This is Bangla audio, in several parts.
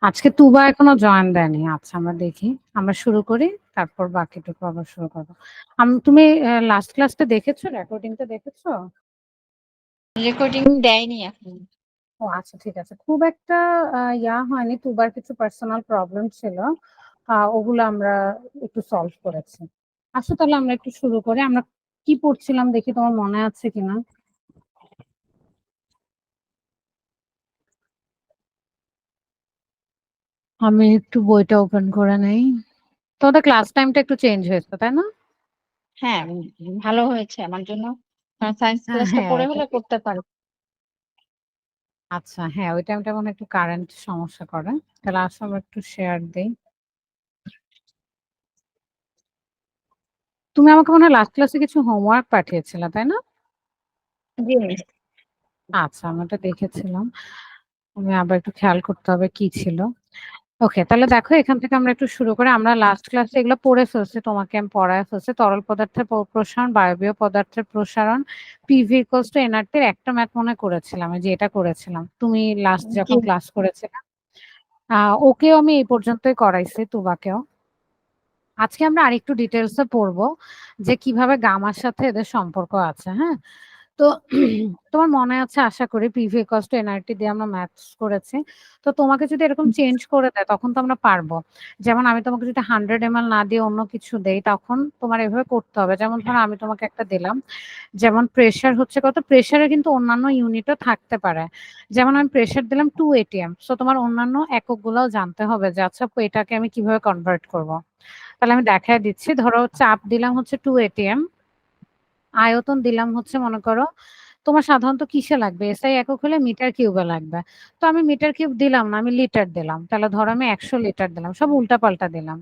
আজকে তুবা এখনো জয়েন দেয়নি। আচ্ছা আমরা দেখি। আমরা শুরু করি। তারপর বাকিটুকু আবার শুরু করব। তুমি লাস্ট ক্লাসটা দেখেছো? রেকর্ডিংটা দেখেছো? রেকর্ডিং দেয়নি এখন। ও আচ্ছা ঠিক আছে। খুব একটা হয়নি। তুবার কিছু পার্সোনাল প্রবলেম ছিল। ওগুলো আমরা একটু সলভ করেছি। আসো তাহলে আমরা একটু শুরু করি। আমরা কি পড়ছিলাম দেখি তোমার মনে আছে কিনা। আমি একটু বইটা ওপেন করে নেই। তোমাদের ক্লাস টাইমটা একটু চেঞ্জ হয়েছে তাই না? হ্যাঁ, ভালো হয়েছে আমার জন্য। সায়েন্স ক্লাসটা হ্যাঁ পড়ে হলে করতে পারো। আচ্ছা হ্যাঁ ওই টাইমটা মনে হয় একটু কারেন্ট সমস্যা করে। তাহলে আসো আমরা একটু শেয়ার দেই। তুমি আমাকে মনে হয় লাস্ট ক্লাসে কিছু হোমওয়ার্ক পাঠিয়েছিলে তাই না? জি মিস। আচ্ছা আমি ওটা দেখেছিলাম। আমি আবার একটু খেয়াল করতে হবে কি ছিল। ওকে তাহলে দেখো এখান থেকে আমরা একটু শুরু করে আমরা লাস্ট ক্লাসে এগুলো পড়ে ফেলছি, তোমাকে আমি পড়ায় ফেলছি। তরল পদার্থের প্রসারণ, বায়বীয় পদার্থের প্রসারণ, পিভি ইকুয়ালস টু এনআরটির একটা ম্যাথ মনে করেছিলাম, এই যে এটা করেছিলাম তুমি লাস্ট জি। যখন ক্লাস করেছিলে। ওকেও আমি এই পর্যন্তই করাইছি, তুবাকেও। আজকে আমরা আরেকটু ডিটেলসে পড়বো যে কিভাবে গামার সাথে এদের সম্পর্ক আছে। হ্যাঁ, তো তোমার মনে আছে আশা করি পিভি ইকুয়ালস টু এনআরটি দিয়ে আমরা ম্যাথস করেছি। তো তোমাকে যদি এরকম চেঞ্জ করে দেয় তখন তো আমরা পারবো। যেমন আমি তোমাকে যদি 100 ml না দিয়ে অন্য কিছু দেই তখন তোমার এভাবে করতে হবে। যেমন ধরো আমি তোমাকে একটা দিলাম, যেমন প্রেসার হচ্ছে কত, প্রেসারে কিন্তু অন্যান্য ইউনিটও থাকতে পারে। যেমন আমি প্রেসার দিলাম 2 atm, সো তোমার অন্যান্য এককগুলোও জানতে হবে যে আচ্ছা এটাকে আমি কিভাবে কনভার্ট করব। তাহলে আমি দেখায় দিচ্ছি। ধরো চাপ দিলাম হচ্ছে 2 atm, আয়তন দিলাম হচ্ছে মনে করো, তোমার সাধারণত কিসে লাগবে, এসআই একক হলে মিটার কিউবে লাগবে। তো আমি মিটার কিউব দিলাম না, আমি লিটার দিলাম। তাহলে ধরো আমি 100 লিটার দিলাম, সব উল্টা পাল্টা দিলাম।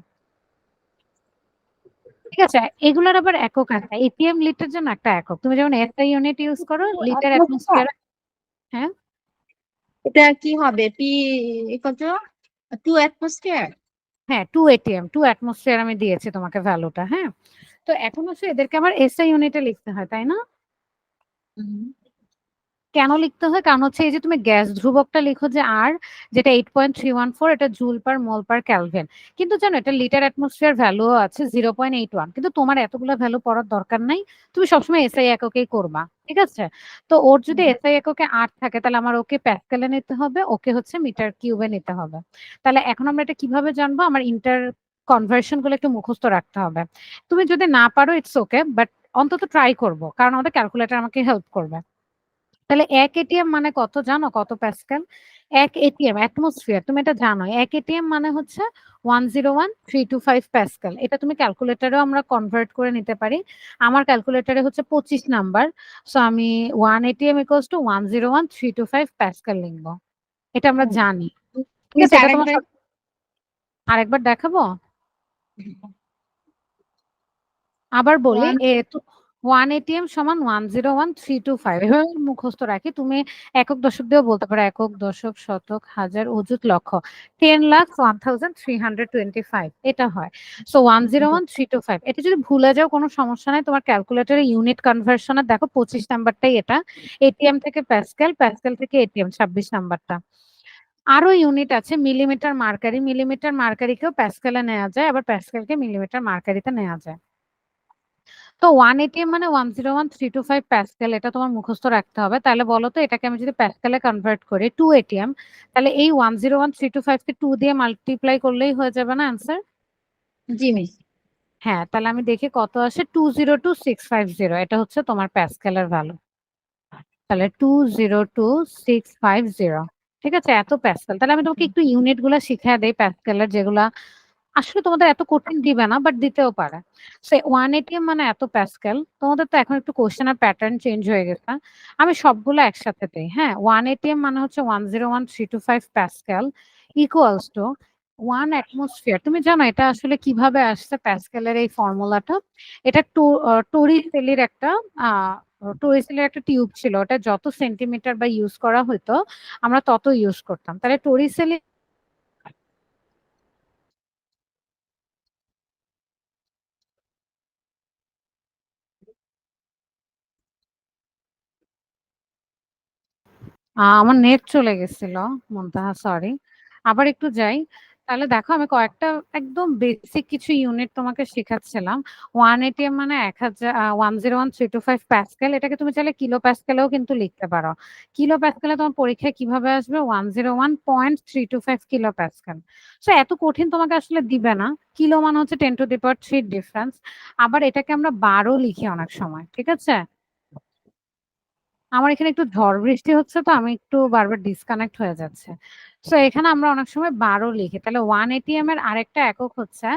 ঠিক আছে, এগুলোর আবার একক আছে। এটিএম লিটার জন্য একটা একক, তুমি যেমন এসআই ইউনিট ইউজ করো লিটার অ্যাটমসফিয়ার। হ্যাঁ এটা কি হবে? পি কত? 2 অ্যাটমসফিয়ার। হ্যাঁ 2 atm, 2 অ্যাটমসফিয়ার আমি দিয়েছি তোমাকে ভ্যালুটা। হ্যাঁ, তো এখন হচ্ছে এদেরকে আবার এসআই ইউনিটে লিখতে হয় তাই না? কেন লিখতে হয়? কারণ হচ্ছে এই যে তুমি গ্যাস ধ্রুবকটা লিখো যে আর, যেটা 8.314, এটা জুল পার মোল পার ক্যালভিন। কিন্তু জানো এটা লিটার অ্যাটমসফিয়ার ভ্যালু আছে 0.81, কিন্তু তোমার এতগুলো ভ্যালু পড়ার দরকার নাই। তুমি সবসময় এসআই এককেই করবা। ঠিক আছে, তো ওর যদি এসআই এককে 8 থাকে তাহলে আমার ওকে প্যাসকেলে নিতে হবে, ওকে হচ্ছে মিটার কিউবে নিতে হবে। তাহলে এখন আমরা এটা কিভাবে জানবো? আমার ইন্টার কনভার্সন গুলো একটু মুখস্থ রাখতে হবে। তুমি যদি না পারো ইটস ওকে, বাট অন্তত ট্রাই করবো, কারণ আমাদের ক্যালকুলেটর আমাকে হেল্প করবে। তাহলে 1 atm মানে কত জানো? কত প্যাসকেল? 1 atm অ্যাটমসফিয়ার, তুমি এটা জানো। 1 atm মানে হচ্ছে 101,325 প্যাসকেল। এটা তুমি ক্যালকুলেটরেও আমরা কনভার্ট করে নিতে পারি। আমার ক্যালকুলেটরে হচ্ছে 25 নাম্বার। সো আমি 1 atm ইকুয়ালস টু 101,325 প্যাসকেল লিখবো। এটা আমরা জানি। ঠিক মিস আছে, এটা তোমার আরেকবার। আরেকবার দেখাবো। আবার বলি, ওয়ান। 1 atm সমান 101,325, এভাবে মুখস্থ রাখি। তুমি একক দশক দিয়েও বলতে পারো, একক দশক শতক হাজার অযুত লক্ষ, 10,01,325 এটা হয়। সো 101,325, এটা যদি ভুলে যাও কোনো সমস্যা নাই, তোমার ক্যালকুলেটরে ইউনিট কনভার্সনে দেখো 25 নাম্বারটাই এটা। এটিএম থেকে প্যাসকেল, প্যাসকেল থেকে এটিএম 26 নাম্বারটা। আরো ইউনিট আছে মিলিমিটার মার্কারি, মিলিমিটার মার্কারিকেও প্যাসকেলে নেওয়া যায়, আবার প্যাসকেলকে মিলিমিটার মার্কারিতে নেওয়া যায়। তো 1 atm মানে 101,325 প্যাসকেল, এটা তোমার মুখস্থ রাখতে হবে। তাহলে বলো তো এটাকে আমি যদি প্যাসকেলে কনভার্ট করি 2 atm, তাহলে এই 101,325 কে 2 দিয়ে মাল্টিপ্লাই করলেই হয়ে যাবে না আনসার? জি মিস। হ্যাঁ, তাহলে আমি দেখি কত আসে। 202,650, এটা হচ্ছে তোমার প্যাসকেলের ভ্যালু। তাহলে 202,650, ঠিক আছে, এত প্যাসকেল। তাহলে আমি তোমাকে একটু ইউনিট গুলা শিখিয়ে দেই প্যাসকেলের, যেগুলা আসলে তোমাদের এত কঠিন দিবে না, বাট দিতেও পারে। সে 1 atm মানে এত প্যাসকেল। তোমাদের তো এখন একটু কোশ্চেনের প্যাটার্ন চেঞ্জ হয়ে গেছে। আমি সবগুলো একসাথে দেই। হ্যাঁ, 1 atm মানে হচ্ছে 101,325 প্যাসকেল ইকুয়ালস টু 1 অ্যাটমসফিয়ার। তুমি জানো এটা আসলে কিভাবে আসছে প্যাসকেলের এই ফর্মুলাটা? এটা টরিসেলির একটা আহ টরিসেলের একটা টিউব ছিল, ওটা যত সেন্টিমিটার বা ইউজ করা হতো আমরা তত ইউজ করতাম। তাহলে টরিসেলি আমার নেট চলে গেছিল, মুনতাহা সরি। আবার একটু যাই। তাহলে দেখো আমি কয়েকটা একদম বেসিক কিছু ইউনিট তোমাকে শেখাচ্ছিলাম। 1 atm মানে 1000, 101,325 প্যাসকেল। এটাকে তুমি চাইলে কিলো প্যাসকেলেও কিন্তু লিখতে পারো। কিলো প্যাসকেলে তোমার পরীক্ষায় কিভাবে আসবে? 101.325 কিলো প্যাসকেল। সো এত কঠিন তোমাকে আসলে দিবে না। কিলো মানে হচ্ছে 10⁻³ ডিফারেন্স। আবার এটাকে আমরা বারও লিখি অনেক সময়, ঠিক আছে? আমার এখানে একটু ঝড় বৃষ্টি হচ্ছে, তো আমি একটু বারবার ডিসকানেক্ট হয়ে যাচ্ছে। তো এখানে আমরা অনেক সময় বারও লিখি। তাহলে 1 atm এর আরেকটা একক হচ্ছে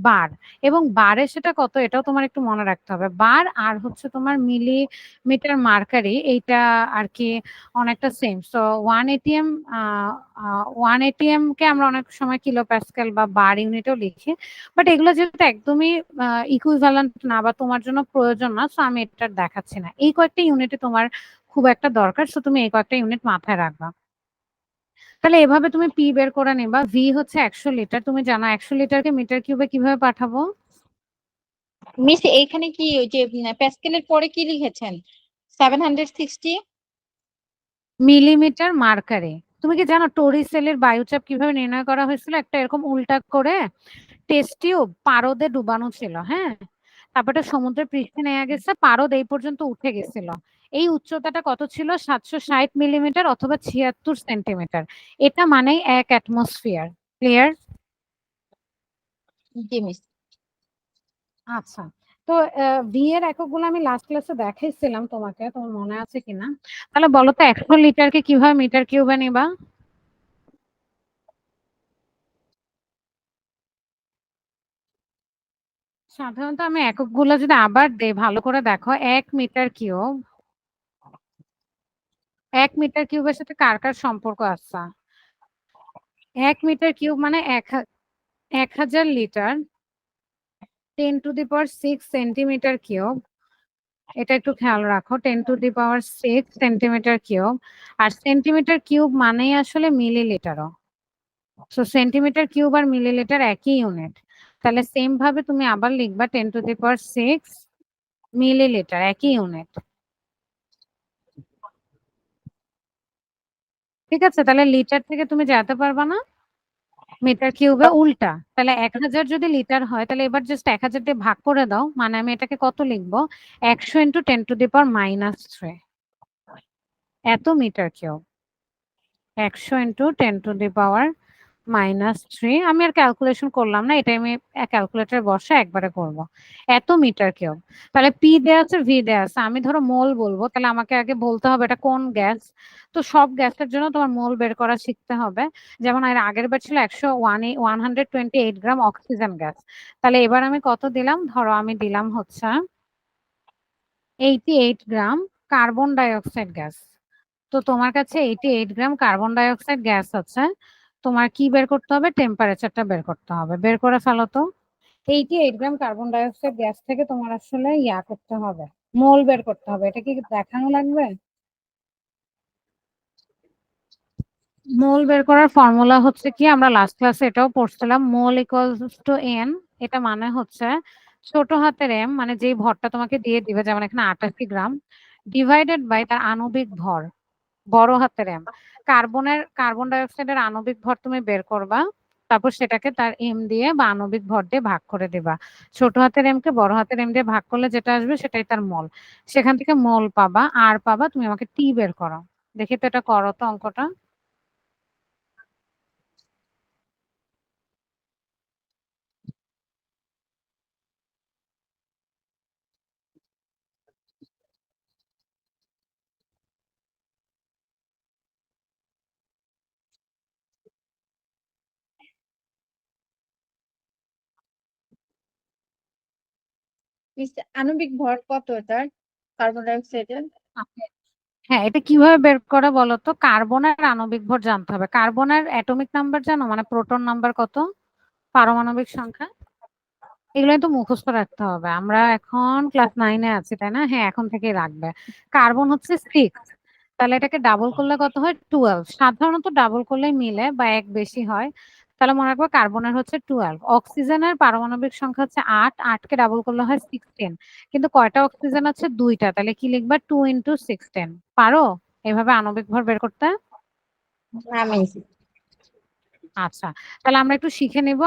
বার। এবং বারে সেটা কত, এটাও তোমার একটু মনে রাখতে হবে। বার আর হচ্ছে তোমার মিলিমিটার মার্কারি, এইটা আর কি অনেকটা সেম। সো 1 atm, 1 atm কে আমরা অনেক সময় কিলো প্যাসকেল বা বার ইউনিটও লিখি। বাট এগুলো যেহেতু একদমই ইকুইভ্যালেন্ট না বা তোমার জন্য প্রয়োজন না, সো আমি এটা দেখাচ্ছি না। এই কয়েকটা ইউনিটে তোমার খুব একটা দরকার, সো তুমি এই কয়েকটা ইউনিট মাথায় রাখবা। তাহলে এভাবে তুমি পি বের করে নিবা। ভি হচ্ছে 100 লিটার। তুমি জানো 100 লিটারকে মিটার কিউবে কিভাবে পাঠাবো? মিস এইখানে কি ওই যে প্যাসকেলের পরে কি লিখেছেন? 760। মিলিমিটার মার্কারে। তুমি কি জানো টরিসেলের বায়ুচাপ কিভাবে নির্ণয় করা হয়েছিল? একটা এরকম উল্টা করে টেস্ট টিউব পারদে ডুবানো ছিল, হ্যাঁ। তারপরে সমুদ্রের পৃষ্ঠে নেমে গেছে, পারদ এই পর্যন্ত উঠে গেছিল। এই উচ্চতাটা কত ছিল? 760 মিলিমিটার অথবা 76 সেন্টিমিটার। এটা মানেই 1 অ্যাটমসফিয়ার। ক্লিয়ার? জি মিস। আচ্ছা। তো ভি এর এককগুলো আমি লাস্ট ক্লাসে দেখাইছিলাম তোমাকে, তোমার মনে আছে কিনা? তাহলে বলো তো 100 লিটারকে কিভাবে মিটার কিউবে নিবা? সাধারণত আমি এককগুলো যদি আবার দেই, ভালো করে দেখো। 1 মিটার কিউব, 1 মিটার কিউবের সাথে কার কার সম্পর্ক আছে? 1 মিটার কিউব মানে 1000 লিটার, 10⁶ সেন্টিমিটার কিউব। এটা একটু খেয়াল রাখো, 10⁶ সেন্টিমিটার কিউব। আর সেন্টিমিটার কিউব মানেই আসলে মিলিলিটারও। সো সেন্টিমিটার কিউব আর মিলিলিটার একই ইউনিট। তাহলে সেম ভাবে তুমি আবার লিখবা 10⁶ মিলিলিটার, একই ইউনিট। ঠিক আছে? তাহলে লিটার থেকে তুমি যেতে পারবা না মিটার কিউবে, উল্টা। তাহলে 1000 যদি লিটার হয়, তাহলে এবার জাস্ট 1000 দিয়ে ভাগ করে দাও। মানে আমি এটাকে কত লিখবো? 100 × 10⁻³ এত মিটার কিউব। 100 × 10⁻³ আমি আর ক্যালকুলেশন করলাম না, এটা আমি ক্যালকুলেটর বসে একবারে করব। এত মিটার কিউব। তাহলে পি দেয়া আছে, ভি দেয়া আছে। আমি ধরো মোল বলবো, তাহলে আমাকে আগে বলতে হবে এটা কোন গ্যাস। তো সব গ্যাসের জন্য তোমার মোল বের করা শিখতে হবে। যেমন এর আগের বার ছিল 128 গ্রাম অক্সিজেন গ্যাস। তাহলে এবার আমি কত দিলাম? ধরো আমি দিলাম হচ্ছে 88 গ্রাম কার্বন ডাই অক্সাইড গ্যাস। তো তোমার কাছে 88 গ্রাম কার্বন ডাই অক্সাইড গ্যাস আছে। তোমার কি বের করতে হবে? টেম্পারেচারটা বের করতে হবে। বের করে ফেলো তো। 88 গ্রাম কার্বন ডাই অক্সাইড গ্যাস থেকে তোমার আসলে করতে হবে, মোল বের করতে হবে। এটা কি দেখানো লাগবে? মোল বের করার ফর্মুলা হচ্ছে কি, আমরা লাস্ট ক্লাসে এটাও পড়ছিলাম, মোল ইকুয়ালস টু এন। এটা মানে হচ্ছে ছোট হাতের এম, মানে যেই ভরটা তোমাকে দিয়ে দিবে, যেমন এখানে 88 গ্রাম, ডিভাইডেড বাই তার আণবিক ভর, বড় হাতের এম। কার্বন ডাই অক্সাইডের আণবিক ভর তুমি বের করবা, তারপর সেটাকে তার এম দিয়ে বা আণবিক ভর দিয়ে ভাগ করে দিবা। ছোট হাতের এম কে বড় হাতের এম দিয়ে ভাগ করলে যেটা আসবে সেটাই তার মোল। সেখান থেকে মোল পাবা, আর পাবা। তুমি আমাকে টি বের করো। দেখি তো, এটা করো তো অঙ্কটা। মিস আণবিক ভর কত এটার, কার্বন ডাই অক্সাইডের? হ্যাঁ, এটা কিভাবে বের করা বলো তো? কার্বনের আণবিক ভর জানতে হবে। কার্বনের অ্যাটমিক নাম্বার জানো? মানে প্রোটন নাম্বার কত, পারমাণবিক সংখ্যা? এগুলো তো মুখস্থ রাখতে হবে। আমরা এখন ক্লাস 9-এ আছি, তাই না? হ্যাঁ, এখন থেকেই রাখবে। কার্বন হচ্ছে 6। তাহলে এটাকে ডাবল করলে কত হয়? 12। সাধারণত ডাবল করলে মিলে বা এক বেশি হয়। তাহলে মনে রাখবো কার্বনের হচ্ছে 12। অক্সিজেনের পারমাণবিক সংখ্যা হচ্ছে 8। 8কে ডাবল করলে হয় 16। কিন্তু কয়টা অক্সিজেন আছে? 2টা। তাহলে কি লিখবা? 2 × 16। পারো এভাবে আণবিক ভর বের করতে? না মিস। আচ্ছা, তাহলে আমরা একটু শিখে নিব।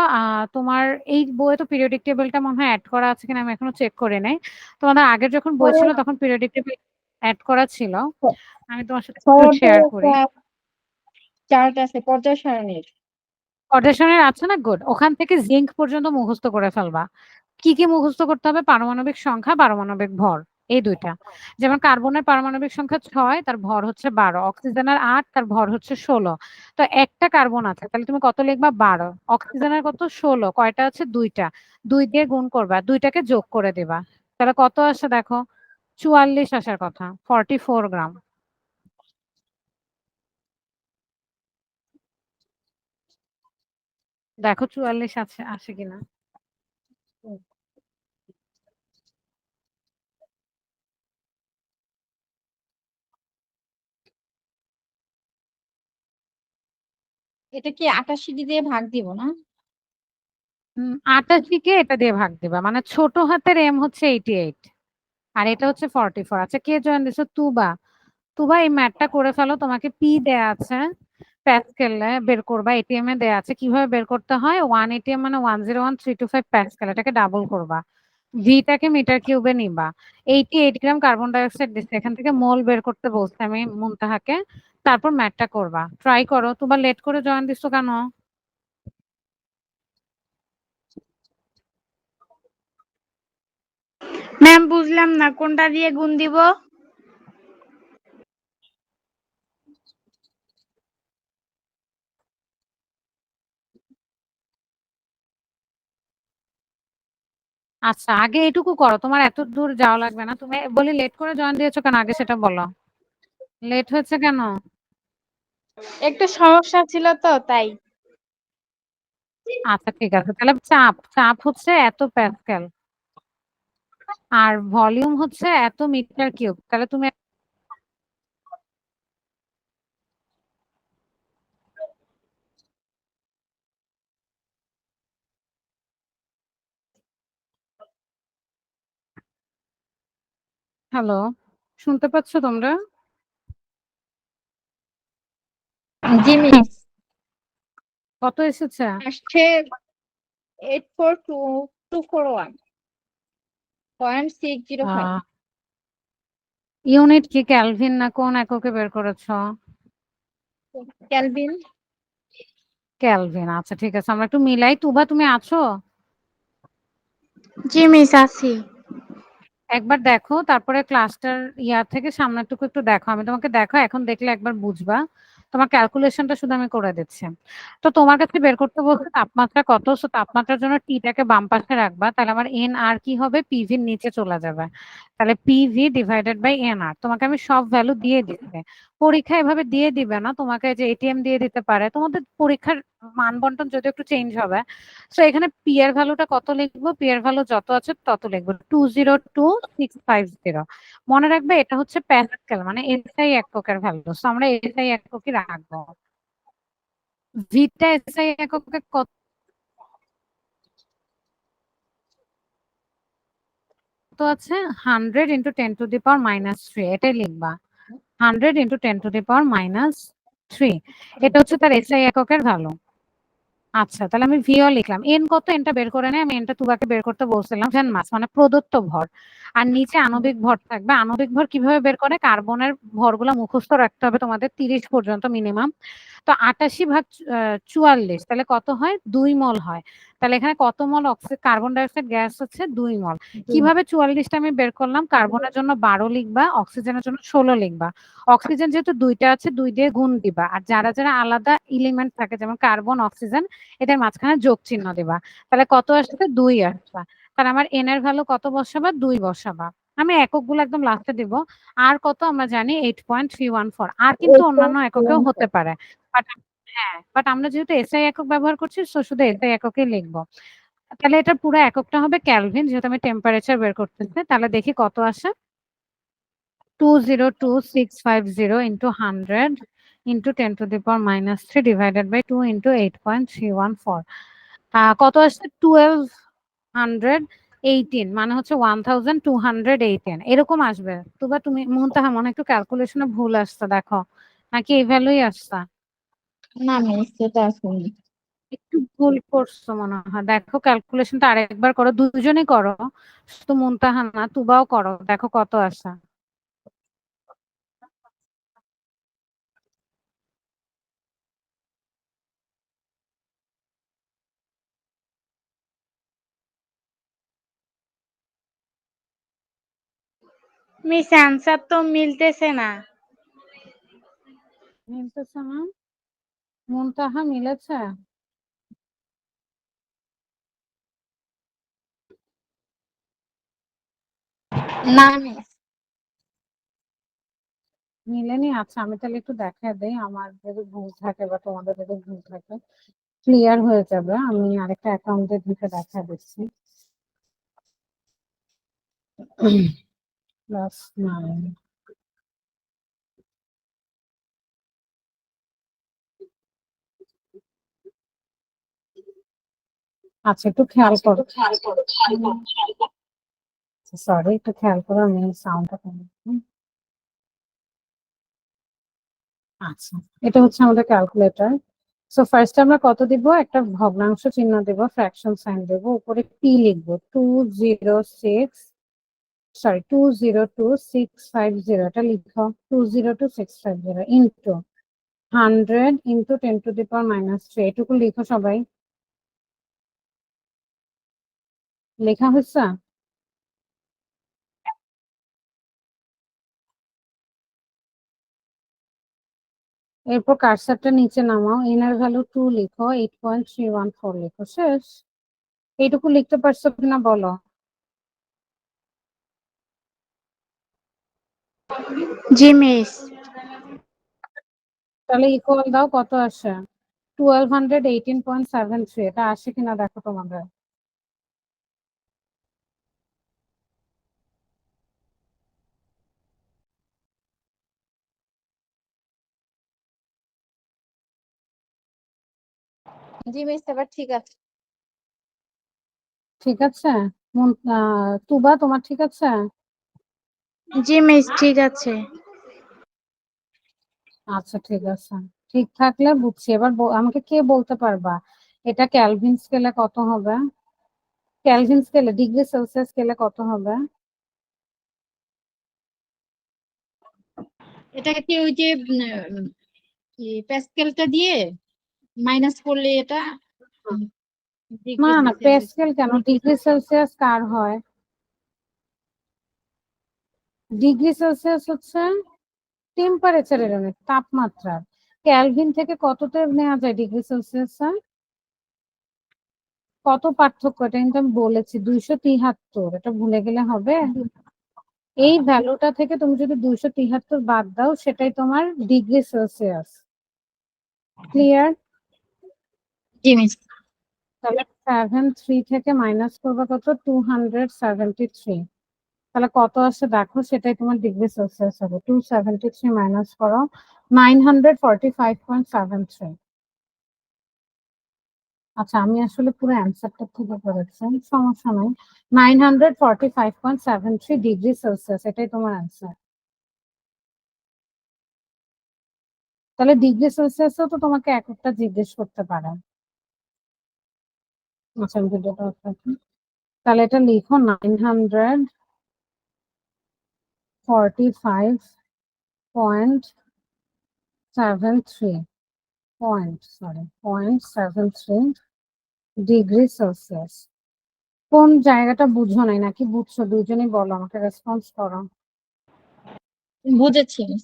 তোমার এই বইয়ে তো পিরিয়ডিক টেবিলটা মনে হয় এড করা আছে কিনা আমি এখনো চেক করে নাই। তোমাদের আগের যখন বই ছিল তখন পিরিয়ডিক টেবিল এড করা ছিল। আমি তোমার সাথে একটু শেয়ার করি। চার্ট আছে পর্যায় সারণীর। পর্যায়সারণীর আছে না? গুড। ওখান থেকে জিঙ্ক পর্যন্ত মুখস্থ করে ফেলবা। কি কি মুখস্থ করতে হবে? পারমাণবিক সংখ্যা, পারমাণবিক ভর, এই দুইটা। যেমন কার্বনের পারমাণবিক সংখ্যা 6, তার ভর হচ্ছে 12। অক্সিজেনের 8, তার ভর হচ্ছে 16। তো একটা কার্বন আছে, তাহলে তুমি কত লিখবা? 12। অক্সিজেনের কত? 16। কয়টা আছে? দুইটা। 2 দিয়ে গুণ করবা, দুইটাকে যোগ করে দিবা। তাহলে কত আসে দেখো? 44 আসার কথা, 44 গ্রাম। দেখো 44 আছে আসে কিনা। এটা কি 88 দিয়ে ভাগ দিব না? 88 কে এটা দিয়ে ভাগ দিবা, মানে ছোট হাতের এম হচ্ছে 88 আর এটা হচ্ছে 44। আচ্ছা, কে জয়েন দিছো? তুবা। তুবা, এই ম্যাথটা করে ফেলো। তোমাকে পি দেয়া আছে, প্যাসকেলে বের করবা। এটিএম এ দেয়া আছে কিভাবে বের করতে হয়। 1 এটিএম মানে 101,325 প্যাসকেল, এটাকে ডাবল করবা। ভিটাকে মিটার কিউবে নিবা। 88 গ্রাম কার্বন ডাই অক্সাইড দিচ্ছে, এখান থেকে মোল বের করতে বলছে আমি মুনতাহাকে। তারপর ম্যাথটা করবা, ট্রাই করো। তুবা লেট করে জয়েন দিছো কেন? ম্যাম বুঝলাম না কোনটা দিয়ে গুণ দিব। আচ্ছা, আগে এটুকু করো, তোমার এত দূর যাওয়া লাগবে না। তুমি বলি লেট করে জয়েন দিয়েছো কেন, আগে সেটা বলো। লেট হয়েছে কেন? একটা সমস্যা ছিল তো তাই। আচ্ছা ঠিক আছে, তাহলে চাপ চাপ হচ্ছে এত প্যাসকেল আর ভলিউম হচ্ছে এত মিটার কিউব। তাহলে তুমি, হ্যালো, শুনতে পাচ্ছ তোমরা? জি মিস। কত এসেছে? আসছে 842241 0.605। ইউনিট কি ক্যালভিন না কোন এককে বের করেছো? কেলভিন। ক্যালভিন। আচ্ছা ঠিক আছে, আমরা একটু মিলাই। তুবা তুমি আছো? জি মিস আছি। একবার দেখো, তারপরে ক্লাসটার থেকে সামনেরটুকু একটু দেখো। আমি তোমাকে দেখো, এখন দেখলে একবার বুঝবা। তোমার ক্যালকুলেশনটা শুধু আমি করে দিচ্ছি। তো তোমার কাছে বের করতে বলছে তাপমাত্রা কত। সো তাপমাত্রার জন্য টিটাকে বাম পাশে রাখবা, তাহলে আমার এন আর কি হবে? পিভির নিচে চলে যাবে। তাহলে পিভি ডিভাইডেড বাই এন আর। তোমাকে আমি সব ভ্যালু দিয়ে দিচ্ছি। পরীক্ষা এভাবে দিয়ে দিবে না তোমাকে, যে এটিএম দিয়ে দিতে পারে। তোমাদের পরীক্ষার মান বন্টন যদি একটু চেঞ্জ হবে। সো এখানে পি এর ভ্যালুটা কত লিখবো? পি এর ভ্যালু যত আছে তত লিখবো, 202650। মনে রাখবে এটা হচ্ছে প্যাসকেল, মানে এসআই এককের ভ্যালু। সো আমরা এসআই এককে রাখবো। ভিটা এসআই এককে কত আছে? 100 × 10⁻³ এটাই লিখবা। 100 × 10⁻³ এটা হচ্ছে তার এসআই এককের ভ্যালু। আচ্ছা, তাহলে আমি ভিও লিখলাম। এন কত? এনটা বের করে নেই, আমি এনটা তুবাকে বের করতে বলছিলাম। মাস মানে প্রদত্ত ভর। আর নিচে আণবিক ভর থাকবে। আণবিক ভর কিভাবে বের করে? কার্বনের ভরগুলো মুখস্থ রাখতে হবে তোমাদের 30 পর্যন্ত মিনিমাম। তো 88/44, তাহলে কত হয়? 2 মল হয়। তাহলে এখানে কত মল কার্বন ডাই অক্সাইড গ্যাস হচ্ছে? 2 মল। কিভাবে 44টা আমি বের করলাম? কার্বনের জন্য 12 লিখবা, অক্সিজেনের জন্য 16 লিখবা। অক্সিজেন যেহেতু দুইটা আছে, 2 দিয়ে গুণ দিবা। আর যারা যারা আলাদা এলিমেন্ট থাকে, যেমন কার্বন, অক্সিজেন, এদের মাঝখানে যোগ চিহ্ন দিবা। তাহলে কত আসছে? 2 আসছে। তাহলে আমার এন এর ভ্যালু কত বসাবা? 2 বসাবা। আমি এককগুলো একদম লাস্টে দিব। আর কত আমরা জানি? 8.314। আর কিন্তু অন্যান্য এককেও হতে পারে। বাট হ্যাঁ, বাট আমরা যেহেতু এসআই একক ব্যবহার করছি, সো শুধু এসআই এককে লিখবো। তাহলে এটা পুরো এককটা হবে ক্যালভিন, যেহেতু আমি টেম্পারেচার বের করতেছি। তাহলে দেখি কত আসে। 202650 into 100 into 10⁻³ divided by 2 into 8.314। কত আসছে? 1218, মানে হচ্ছে 1218 এরকম আসবে। তোবা তুমি মুনতাহা, মনে হয় একটু ক্যালকুলেশনে ভুল আসছে দেখো, নাকি এই ভ্যালুই আসছে? না মিস, সেটা আসেনি। একটু ভুল করছো মনে হয়, দেখো ক্যালকুলেশনটা আরেকবার করো, দুজনে করো, শুধু মুনতাহা না তুবাও করো, দেখো কত আসে। মিস অ্যান্সার তো মিলতেছে না। মিলতেছে না? মুনতাহা মিলেছে? না মিস। মিলেনি? আচ্ছা আমি তাহলে একটু দেখা দেই, আমার যদি ভুল থাকে বা তোমাদের যদি ভুল থাকে ক্লিয়ার হয়ে যাবে। আমি আরেকটা অ্যাকাউন্টে ঢুকে দেখা দিচ্ছি। +9। আচ্ছা একটু খেয়াল করো, সরি একটু খেয়াল করো, আমি সাউন্ডটা কমাচ্ছি। আচ্ছা এটা হচ্ছে আমাদের ক্যালকুলেটর। সো ফার্স্ট আমরা কত দিব, একটা ভগ্নাংশ চিহ্ন দেব, ফ্র্যাকশন সাইন দেব, উপরে পি লিখবো 202,650 এটা লিখো, 202,650 ইন্টু 100 × 10⁻³ এটুকু লিখো সবাই, লেখা হচ্ছে? এরপর কার্সারটা নিচে নামাও, ইনার ভ্যালু 2 লিখো, 8.314 লিখো, শেষ। এইটুকু লিখতে পারছো কিনা বলো? জি মিস। তাহলে ইকুয়াল দাও, কত আসে? 1218.73 এটা আসে কিনা দেখো তোমাদের। জি মিস, এবার ঠিক আছে। ঠিক আছে? তুবা তোমার ঠিক আছে? জি মিস ঠিক আছে। আচ্ছা ঠিক আছে, ঠিক থাকলে বুঝছি। এবার আমাকে কে বলতে পারবা এটা ক্যালভিন স্কেলে কত হবে? ক্যালভিন স্কেলে, ডিগ্রি সেলসিয়াস স্কেলে কত হবে? এটা কি ওই যে কি প্যাসকেলটা দিয়ে মাইনাস করলে এটা না ডিগ্রি না, সেলসিয়াস? প্যাসকেল কেন, ডিগ্রি সেলসিয়াস কার হয়? ডিগ্রি সেলসিয়াস হচ্ছে টেম্পারেচারের ইউনিট, তাপমাত্রা। ক্যালভিন থেকে কততে নেওয়া যায় ডিগ্রি সেলসিয়াস? কত পার্থক্য এটা কিন্তু আমি বলেছি, 273, এটা ভুলে গেলে হবে? এই ভ্যালুটা থেকে তুমি যদি 273 বাদ দাও সেটাই তোমার ডিগ্রি সেলসিয়াস। ক্লিয়ার? জি মিস। তাহলে 73 থেকে মাইনাস করবে কত, 273। তাহলে কত আসে দেখো, সেটাই তোমার ডিগ্রি সেলসিয়াস হবে। 273 মাইনাস করো, 945.73। আচ্ছা আমি আসলে পুরো অ্যান্সারটা থেকে করেছি, সমস্যা নাই। 945.73 ডিগ্রি সেলসিয়াস, এটাই তোমার অ্যান্সার। তাহলে ডিগ্রি সেলসিয়াসও তো তোমাকে এককটা জিজ্ঞেস করতে পারে। আচ্ছা আমি ভিডিওটা অফ রাখি। তাহলে এটা লিখো 945.73 ডিগ্রি সেলসিয়াস। কোন জায়গাটা বুঝো নাই নাকি বুঝছো? দুজনেই বলো, আমাকে রেসপন্স করো। বুঝেছি মিস।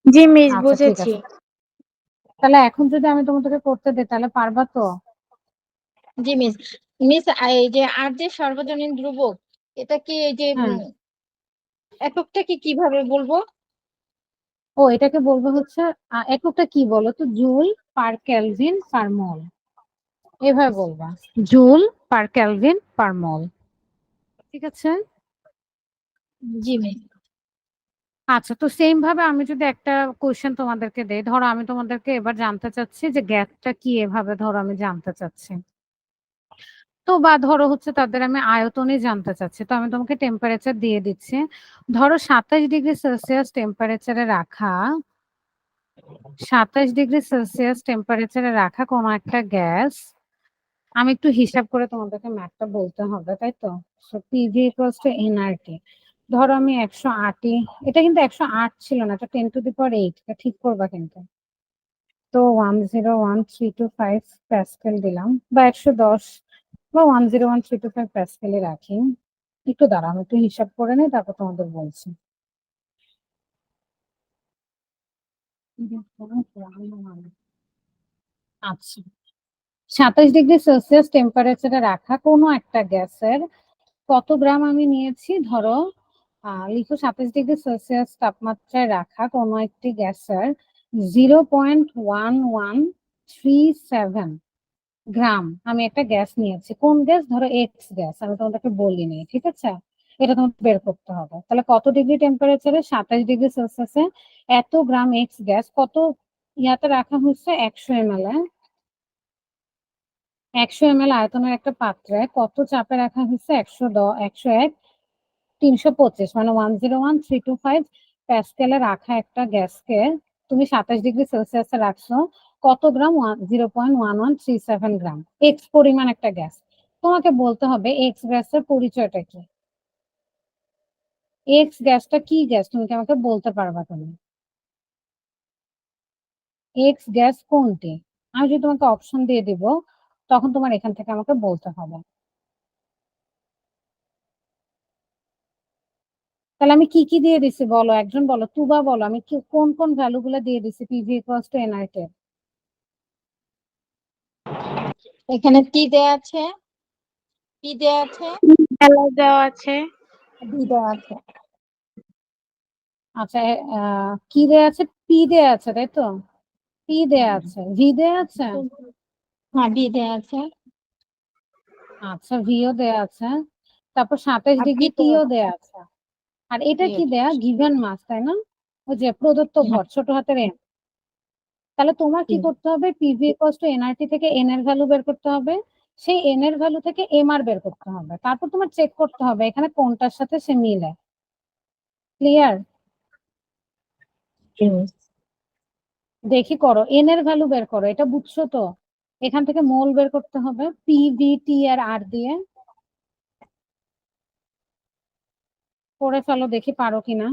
জি মিস আচ্ছা ঠিক বুঝেছি। আছে, তাহলে এখন যদি আমি তোমাদেরকে করতে দিই তাহলে পারবা তো? জি মিস। মিস এই যে আর যে সর্বজনীন ধ্রুবক, এটা কি এই যে হ্যাঁ, এককটা কি কিভাবে বলবো? ও এটাকে বলবো হচ্ছে এককটা কি বলো তো, জুল পার কেলভিন পার মোল, এভাবে বলবা, জুল পার কেলভিন পার মোল। ঠিক আছে? জি মিস। আচ্ছা তো সেম ভাবে আমি যদি একটা কোশ্চেন তোমাদেরকে দেই, ধরো আমি তোমাদেরকে এবার জানতে চাচ্ছি যে গ্যাসটা কি, এভাবে ধরো আমি জানতে চাচ্ছি। তো বা ধরো হচ্ছে তাদের আমি আয়তনই জানতে চাচ্ছি, তো আমি তোমাকে টেম্পারেচার দিয়ে দিচ্ছি। ধরো 27 ডিগ্রি সেলসিয়াস টেম্পারেচারে রাখা 27°C টেম্পারেচারে রাখা কোনো একটা গ্যাস, আমি একটু হিসাব করে তোমাদেরকে ম্যাথটা বলতে হবে, তাই তো? So PV equals to nRT. ধরো আমি 108ই, এটা কিন্তু 108 ছিল না, এটা 10⁸ এটা ঠিক করবা কিন্তু। তো 101.325 প্যাসকেল দিলাম, বা 110 বা 101.325 প্যাসকেলে রাখি। একটু দাঁড়াও, আমি একটু হিসাব করে নিই, তারপর তোমাদের বলছি। আচ্ছা, 27°C টেম্পারেচারে রাখা কোনো একটা গ্যাসের কত গ্রাম আমি নিয়েছি? ধরো লিখো 27°C তাপমাত্রায় রাখা কোনো একটি গ্যাসের 0.1137 গ্রাম আমি একটা গ্যাস নিয়েছি। কোন গ্যাস? ধরো এক্স গ্যাস, আমি তোমাদেরকে বলিনি, ঠিক আছে? এটা তোমাকে বের করতে হবে। তাহলে কত ডিগ্রি টেম্পারেচারে 27°C এত গ্রাম এক্স গ্যাস কত ইয়াতে রাখা হচ্ছে? 100 ml। 100 ml আয়তনের একটা পাত্রে কত চাপে রাখা হয়েছে? 101, 325, মানে 101.325 প্যাসকেলে রাখা একটা গ্যাসকে তুমি 27°C রাখছো, কত গ্রাম? 0.1137 গ্রাম এক্স পরিমাণ একটা গ্যাস। তোমাকে বলতে হবে এক্স গ্যাসের পরিচয়টা কি, এক্স গ্যাসটা কি গ্যাস তুমি কি আমাকে বলতে পারবা? তুমি এক্স গ্যাস কোনটি? আমি যদি তোমাকে অপশন দিয়ে দিব, তখন তোমার এখান থেকে আমাকে বলতে হবে। তাহলে আমি কি কি দিয়ে দিছি বলো, একজন বলো, তুবা বলো, আমি কি কোন কোন ভ্যালু গুলো দিয়ে দিছি পিভি ইকুয়ালস টু এনআরটি? এখানে টি দেয়া আছে, পি দেয়া আছে, বেলা দেওয়া আছে। ভি দেয়া আছে। আচ্ছা, কি দেয়া আছে? পি দেয়া আছে, তাই তো? পি দেয়া আছে, ভি দেয়া আছে। হ্যাঁ, ভি দেয়া আছে। আচ্ছা, ভিও দেয়া আছে। তারপর 27° টিও দেয়া আছে। আর এটা কি দেয়া? গিভেন মাস, তাই না? ওই যে প্রদত্ত ভর, ছোট হাতের এন। তাহলে তোমার কি করতে হবে? পিভি ইকুয়ালস টু এনআরটি থেকে এন এর ভ্যালু বের করতে হবে, সেই এন এর ভ্যালু থেকে এম আর বের করতে হবে, তারপর তোমার চেক করতে হবে এখানে কোনটার সাথে সে মিলে। ক্লিয়ার? দেখি করো, এন এর ভ্যালু বের করো, এটা বুঝছো তো? এখান থেকে মোল বের করতে হবে পিভি টি আর আর দিয়ে। করে ফেলো, দেখি পারো কিনা।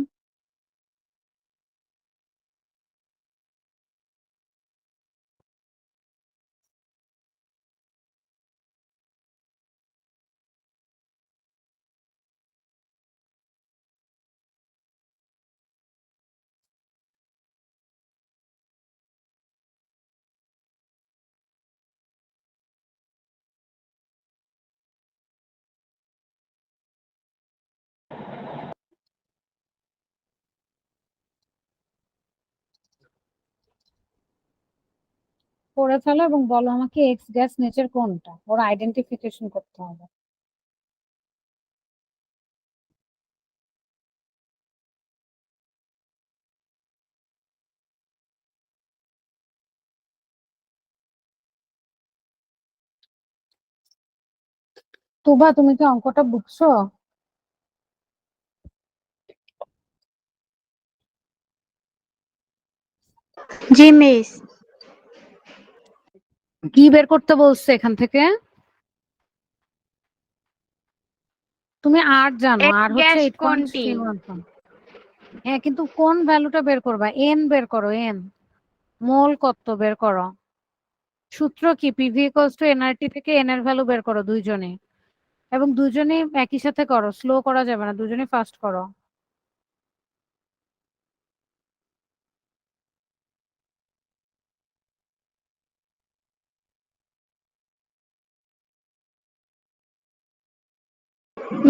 করে ফেলো এবং বলো আমাকে এক্স গ্যাস নেচার কোনটা, ওর আইডেন্টিফিকেশন করতে হবে। তুবা, তুমি কি অঙ্কটা বুঝছো? জি মিস। কি বের করতে বলছে এখান থেকে? তুমি আর জানো, এক আর হচ্ছে গ্যাস কোনটি? 8.314। হ্যাঁ, কিন্তু কোন ভ্যালুটা বের করবা? এন বের করো, এন। মোল কত বের করো। সূত্র কি? পিভি ইকুয়ালস টু এনআরটি থেকে এন এর ভ্যালু বের করো দুইজনে, এবং দুজনেই একই সাথে করো, স্লো করা যাবে না, দুজনেই ফাস্ট করো।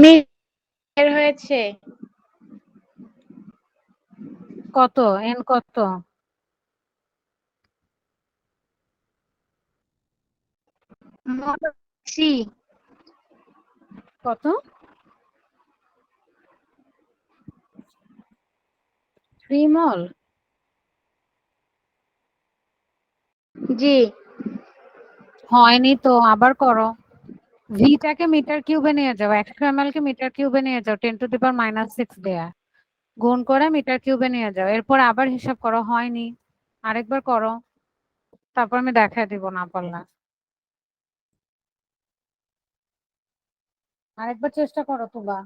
মিস বের হয়েছে। কত এন? কত? সি। কত? 3 মল? জি। হয়নি তো, আবার করো। ভিটাকে মিটার কিউবে নিয়ে যাও, 100 ml কে মিটার কিউবে নিয়ে যাও, 10⁻⁶ দেয়া, গুণ করে মিটার কিউবে নিয়ে যাও, এরপর আবার হিসাব করো। হয়নি। আরেকবার করো, তারপর আমি দেখাই দিব না পারলে। আরেকবার চেষ্টা করো তুবা।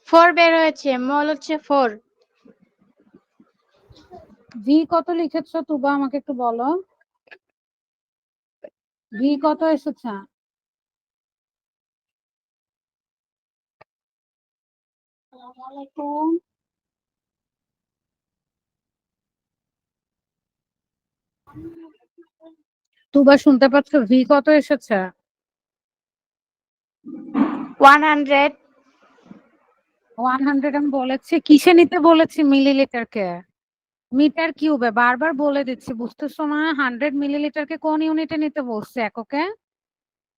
ফোর বের হয়েছে, মল হচ্ছে 4। ভি কত লিখেছো তুবা, আমাকে একটু বলো। ভি কত এসেছে? আসসালামু আলাইকুম। তুবা শুনতে পাচ্ছ? ভি কত এসেছে? 100। 100 আমি বলেছি কিসে নিতে বলেছি? মিলিলিটারকে। মিটার কিউবে বারবার বলে দিচ্ছি, বুঝতেছো না? 100 মিলিলিটারকে কোন ইউনিটে নিতে বলছে? এককে?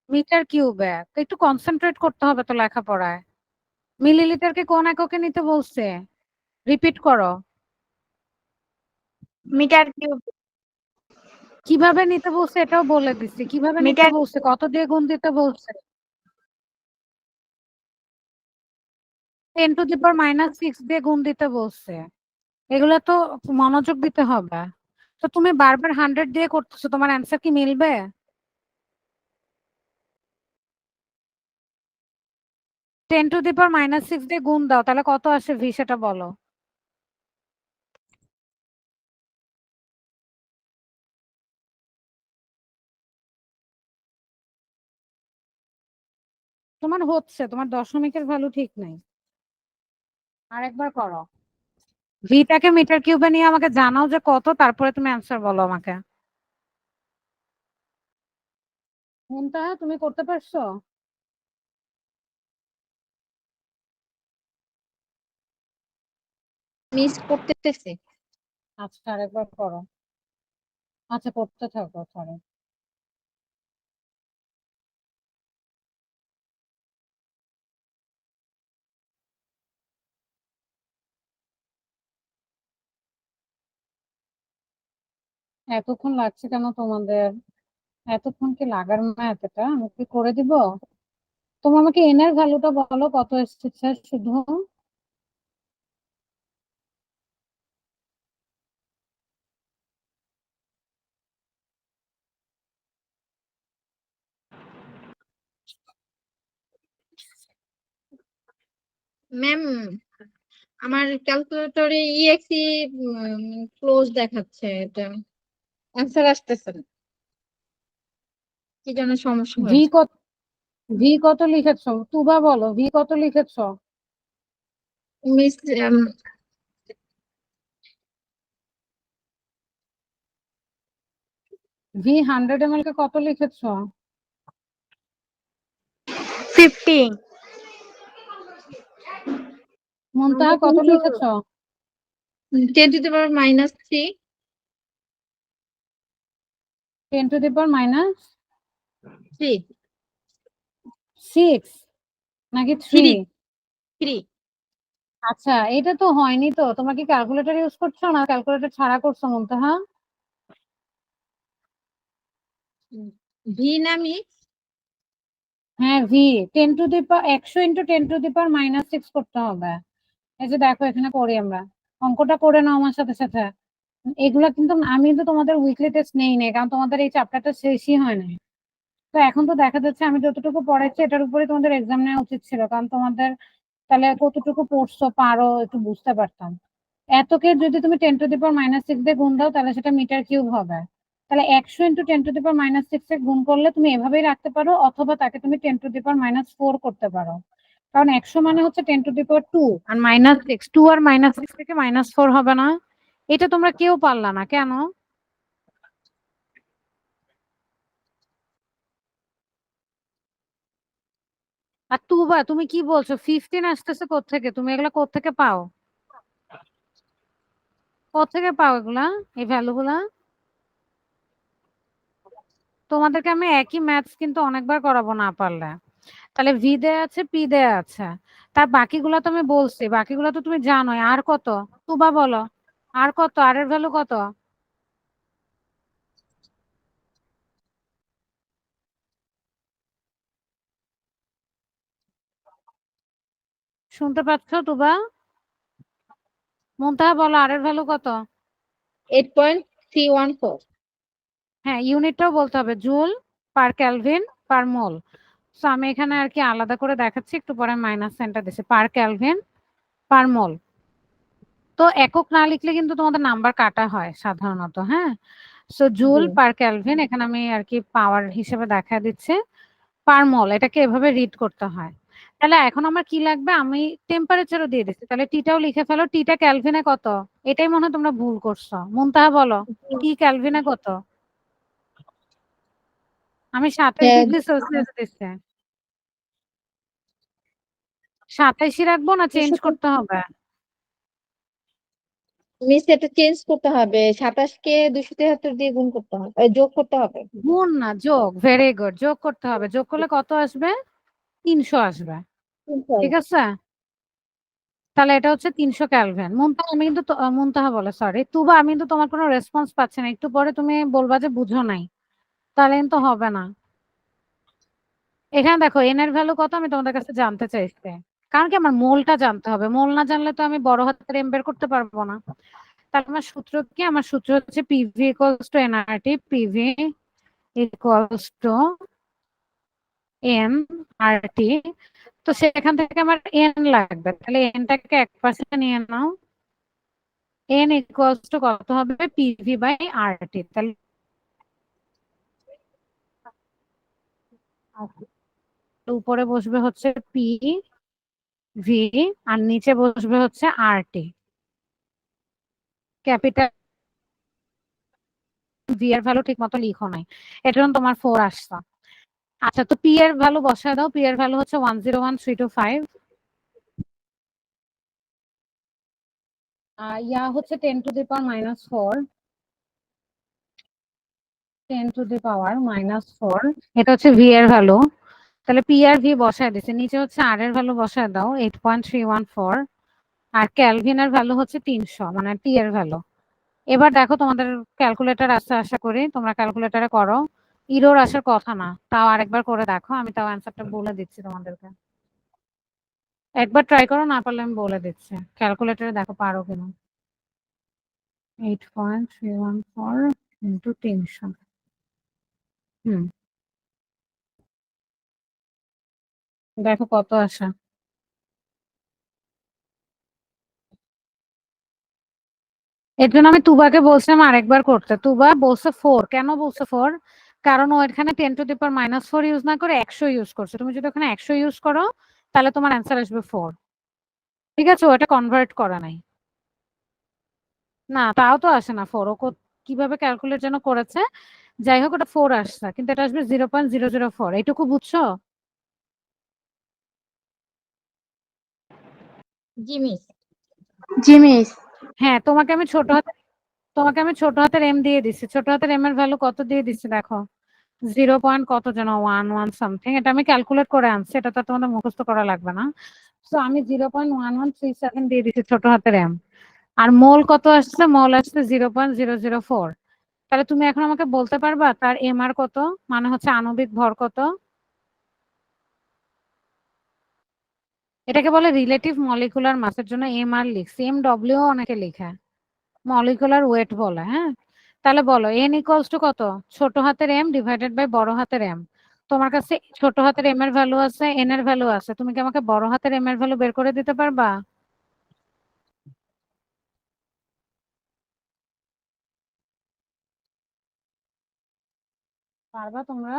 মিটার কিউবে। তো একটু কনসেন্ট্রেট করতে হবে তো লেখাপড়ায়। মিলিলিটারকে কোন এককে নিতে বলছে? রিপিট করো। Metre cube. কিভাবে নিতে বলছে এটাও বলে দিচ্ছি, কিভাবে নিতে মিটার বলছে, কত দিয়ে গুণ দিতে বলছে। 10⁻⁶ দিয়ে গুণ দিতে বলছে। এগুলো তো মনোযোগ দিতে হবে। তো তুমি বারবার 100 দিয়ে করতেছো, তোমার অ্যান্সার কি মিলবে? 10⁻⁶ দিয়ে গুণ দাও, তাহলে কত আসে ভি সেটা বলো। তোমার হচ্ছে, তোমার দশমিকের ভ্যালু ঠিক নাই। আরেকবার করো। ভিটাকে মিটার কিউবে নিয়ে আমাকে জানাও যে কত, তারপরে তুমি অ্যান্সার বলো আমাকে। কোনটা তুমি করতে পারছো? মিস করতেছি। আচ্ছা আরেকবার করো। আচ্ছা করতে থাকো, সরি। এতক্ষণ লাগছে কেন তোমাদের? এতক্ষণ কি লাগার ম্যাথ এটা? আমি কি করে দিব? তুমি আমাকে এন এর ভ্যালুটা বলো কত এসেছে শুধু। ম্যাম, আমার ক্যালকুলেটরে ইএক্সি ক্লোজ দেখাচ্ছে, এটা অ্যান্সার আসতেছে না, কি যেন সমস্যা ভি হয়েছে। কত? ভি কত লিখেছো তুবা, বলো ভি কত লিখেছো? মিস ভি 100 ml কে কত লিখেছো? 50। মুনতাহা আমরা কত কিন্তু লিখেছো? 10⁻⁻3। 10⁻⁶ নাকি 3? 3। আচ্ছা এটা তো হয়নি তো, তোমরা কি ক্যালকুলেটর ইউজ করছো না ক্যালকুলেটর ছাড়া করছো মুনতাহা? ভি নামি। হ্যাঁ ভি। 100 × 10⁻⁻6 করতে হবে। এই যে দেখো এখানে করি আমরা, অঙ্কটা করে নাও আমার সাথে সাথে। এগুলা কিন্তু আমি তো তোমাদের উইকলি টেস্ট নেই নাই, কারণ তোমাদের এই চ্যাপ্টারটা শেষই হয় না। তো এখন তো দেখা যাচ্ছে আমি যতটুকু পড়াচ্ছি এটার উপরে তোমাদের এক্সাম নেওয়া উচিত ছিল, কারণ তোমাদের তাহলে কতটুকু পড়ছো পারো একটু বুঝতে পারতাম। এতকে যদি তুমি 10⁻⁻6 দিয়ে গুণ দাও তাহলে সেটা মিটার কিউব হবে। তাহলে 100 × 10⁻⁶ এ গুণ করলে তুমি এভাবেই রাখতে পারো, অথবা তাকে তুমি 10⁻⁻4 করতে পারো। কারণ 100 মানে হচ্ছে 10⁻2 আর -6, 2 আর -6 থেকে -4 হবে না? এটা তোমরা কেউ পারলা না কেন? আর তুবা তুমি কি বলছো? 15 আসতেছে কোত্থেকে? তুমি এগুলা কোত্থেকে পাও? কোত্থেকে পাও এগুলা, এই ভ্যালু গুলা? তোমাদেরকে আমি একই ম্যাথস কিন্তু অনেকবার করাবো না পারলে। তাহলে ভি দেয়া আছে, পি দেয়া আছে, তার বাকিগুলো তো আমি বলছি, বাকিগুলো তো তুমি জানোই। আর কত তুবা বলো, আর কত, আর এর ভ্যালু কত? শুনতে পাচ্ছ তুবা? মুনতাহা বলো আর এর ভ্যালু কত? 8.314। হ্যাঁ, ইউনিটটাও বলতে হবে, জুল পার কেলভিন পার মোল। সো আমি এখানে আর কি আলাদা করে দেখাচ্ছি, একটু পরে মাইনাস সাইনটা দিচ্ছি, পার কেলভিন পার মোল। তো একক না লিখলে কিন্তু তোমাদের নাম্বার কাটা হয় সাধারণত, হ্যাঁ। সো জুল পার কেলভিন এখানে আমি আর কি পাওয়ার হিসেবে দেখা দিচ্ছে, পার মোল এটাকে এভাবে রিড করতে হয়। তাহলে এখন আমার কি লাগবে, আমি টেম্পারেচারও দিয়ে দিচ্ছি, তাহলে টিটাও লিখে ফেলো। টিটা ক্যালভিনে কত? এটাই মনে হয় তোমরা ভুল করছো। মুনতাহা বলো, টি ক্যালভিনে কত? আমি 27 ডিগ্রি সেলসিয়াস দিচ্ছি। 27ই রাখবো না চেঞ্জ করতে হবে? মিস এটা চেঞ্জ করতে হবে, 27 কে 273 দিয়ে গুণ করতে হবে, যোগ করতে হবে। গুণ না, যোগ। ভেরি গুড, যোগ করতে হবে। যোগ করলে কত আসবে? 300 আসবে। ঠিক আছে, তাহলে এটা হচ্ছে 300 ক্যালভিন। মুনতাহা আমি কিন্তু মুনতাহা বলে সরি তুবা, আমি কিন্তু তোমার কোনো রেসপন্স পাচ্ছি না। একটু পরে তুমি বলবা যে বুঝো নাই, তাহলে কিন্তু হবে না। এখানে দেখো এন এর ভ্যালু কত আমি তোমাদের কাছে জানতে চাইছি, কারণ কি আমার মোলটা জানতে হবে। মোল না জানলে তো আমি বড় হাতের এম বের করতে পারবো না। তাহলে আমার সূত্র কি? আমার সূত্র হচ্ছে PV equals to NRT, PV equals to N R T. তো সেখান থেকে আমার এন লাগবে, তাহলে এনটাকে 1% নিয়ে নাও। এন ইকুয়ালস টু কত হবে? পিভি বাই আর টি। তাহলে উপরে বসবে হচ্ছে পি ভি, আর নিচে বসবে হচ্ছে আর টি। ক্যাপিটাল ভি এর ভ্যালু ঠিক মতো লিখো নাই, এর জন্য তোমার 4 আসছে। আচ্ছা, তো পি এর ভ্যালু বসায় দাও। পি এর ভ্যালু হচ্ছে 101325, ইয়া হচ্ছে 10⁻⁻4, 10⁻⁻4, এটা হচ্ছে ভি এর ভ্যালু। তাহলে পি আর ভি বসায় দিচ্ছে, নিচে হচ্ছে আর এর ভ্যালু বসায় দাও 8.314, আর ক্যালভিনের ভ্যালু হচ্ছে 300, মানে টি এর ভ্যালু। এবার দেখো তোমাদের ক্যালকুলেটর আছে, আশা করি তোমরা ক্যালকুলেটরে করো। ইরোর আসার কথা না, তাও আরেকবার করে দেখো, আমি তাও অ্যান্সারটা বলে দিচ্ছি তোমাদেরকে। একবার ট্রাই করো, না পারলে আমি বলে দিচ্ছি, ক্যালকুলেটরে দেখো পারো কিনা। 8.314 ইন্টু 300, হুম, দেখো কত আসে। এর জন্য আমি তুবাকে বলছিলাম আরেকবার করতে, তুবা বলছে 4। কেন বলছে 4? কারণ ও এখানে 10⁻⁻4 ইউজ না করে 100 ইউজ করছে। তুমি যদি ওখানে 100 ইউজ করো তাহলে তোমার অ্যান্সার আসবে 4। ঠিক আছে, ওটা কনভার্ট করা নাই। না, তাও তো আসে না 4। ও কিভাবে ক্যালকুলেট যেন করেছে, যাই হোক ওটা 4 আসছে, কিন্তু এটা আসবে 0.004। এইটুকু বুঝছো? জি মিস। জি মিস। হ্যাঁ, তোমাকে আমি ছোট হাতের এম দিয়ে দিচ্ছি। ছোট হাতের এম এর ভ্যালু কত দিয়ে দিচ্ছি দেখো, 0. কত যেন 11 সামথিং। এটা আমি ক্যালকুলেট করে আনছি, এটা তো তোমাদের মুখস্থ করা লাগবে না। তো আমি 0.1137 দিয়ে দিচ্ছি ছোট হাতের এম। আর মোল কত আসছে? মোল আসছে 0.004। তাহলে তুমি এখন আমাকে বলতে পারবা তার এম আর কত, মানে হচ্ছে আণবিক ভর কত? এটাকে বলে রিলেটিভ মলিকুলার মাসের জন্য এম আর লিখছি, এম ডব্লিউ অনেকে লিখে, মলিকুলার ওয়েট বলে, হ্যাঁ। তাহলে বলো এন ইকুয়ালস টু কত? ছোট হাতের এম ডিভাইডেড বাই বড় হাতের এম। তোমার কাছে ছোট হাতের এম এর ভ্যালু আছে, এন এর ভ্যালু আছে, তুমি কি আমাকে বড় হাতের এম এর ভ্যালু বের করে দিতে পারবা? পারবা তোমরা?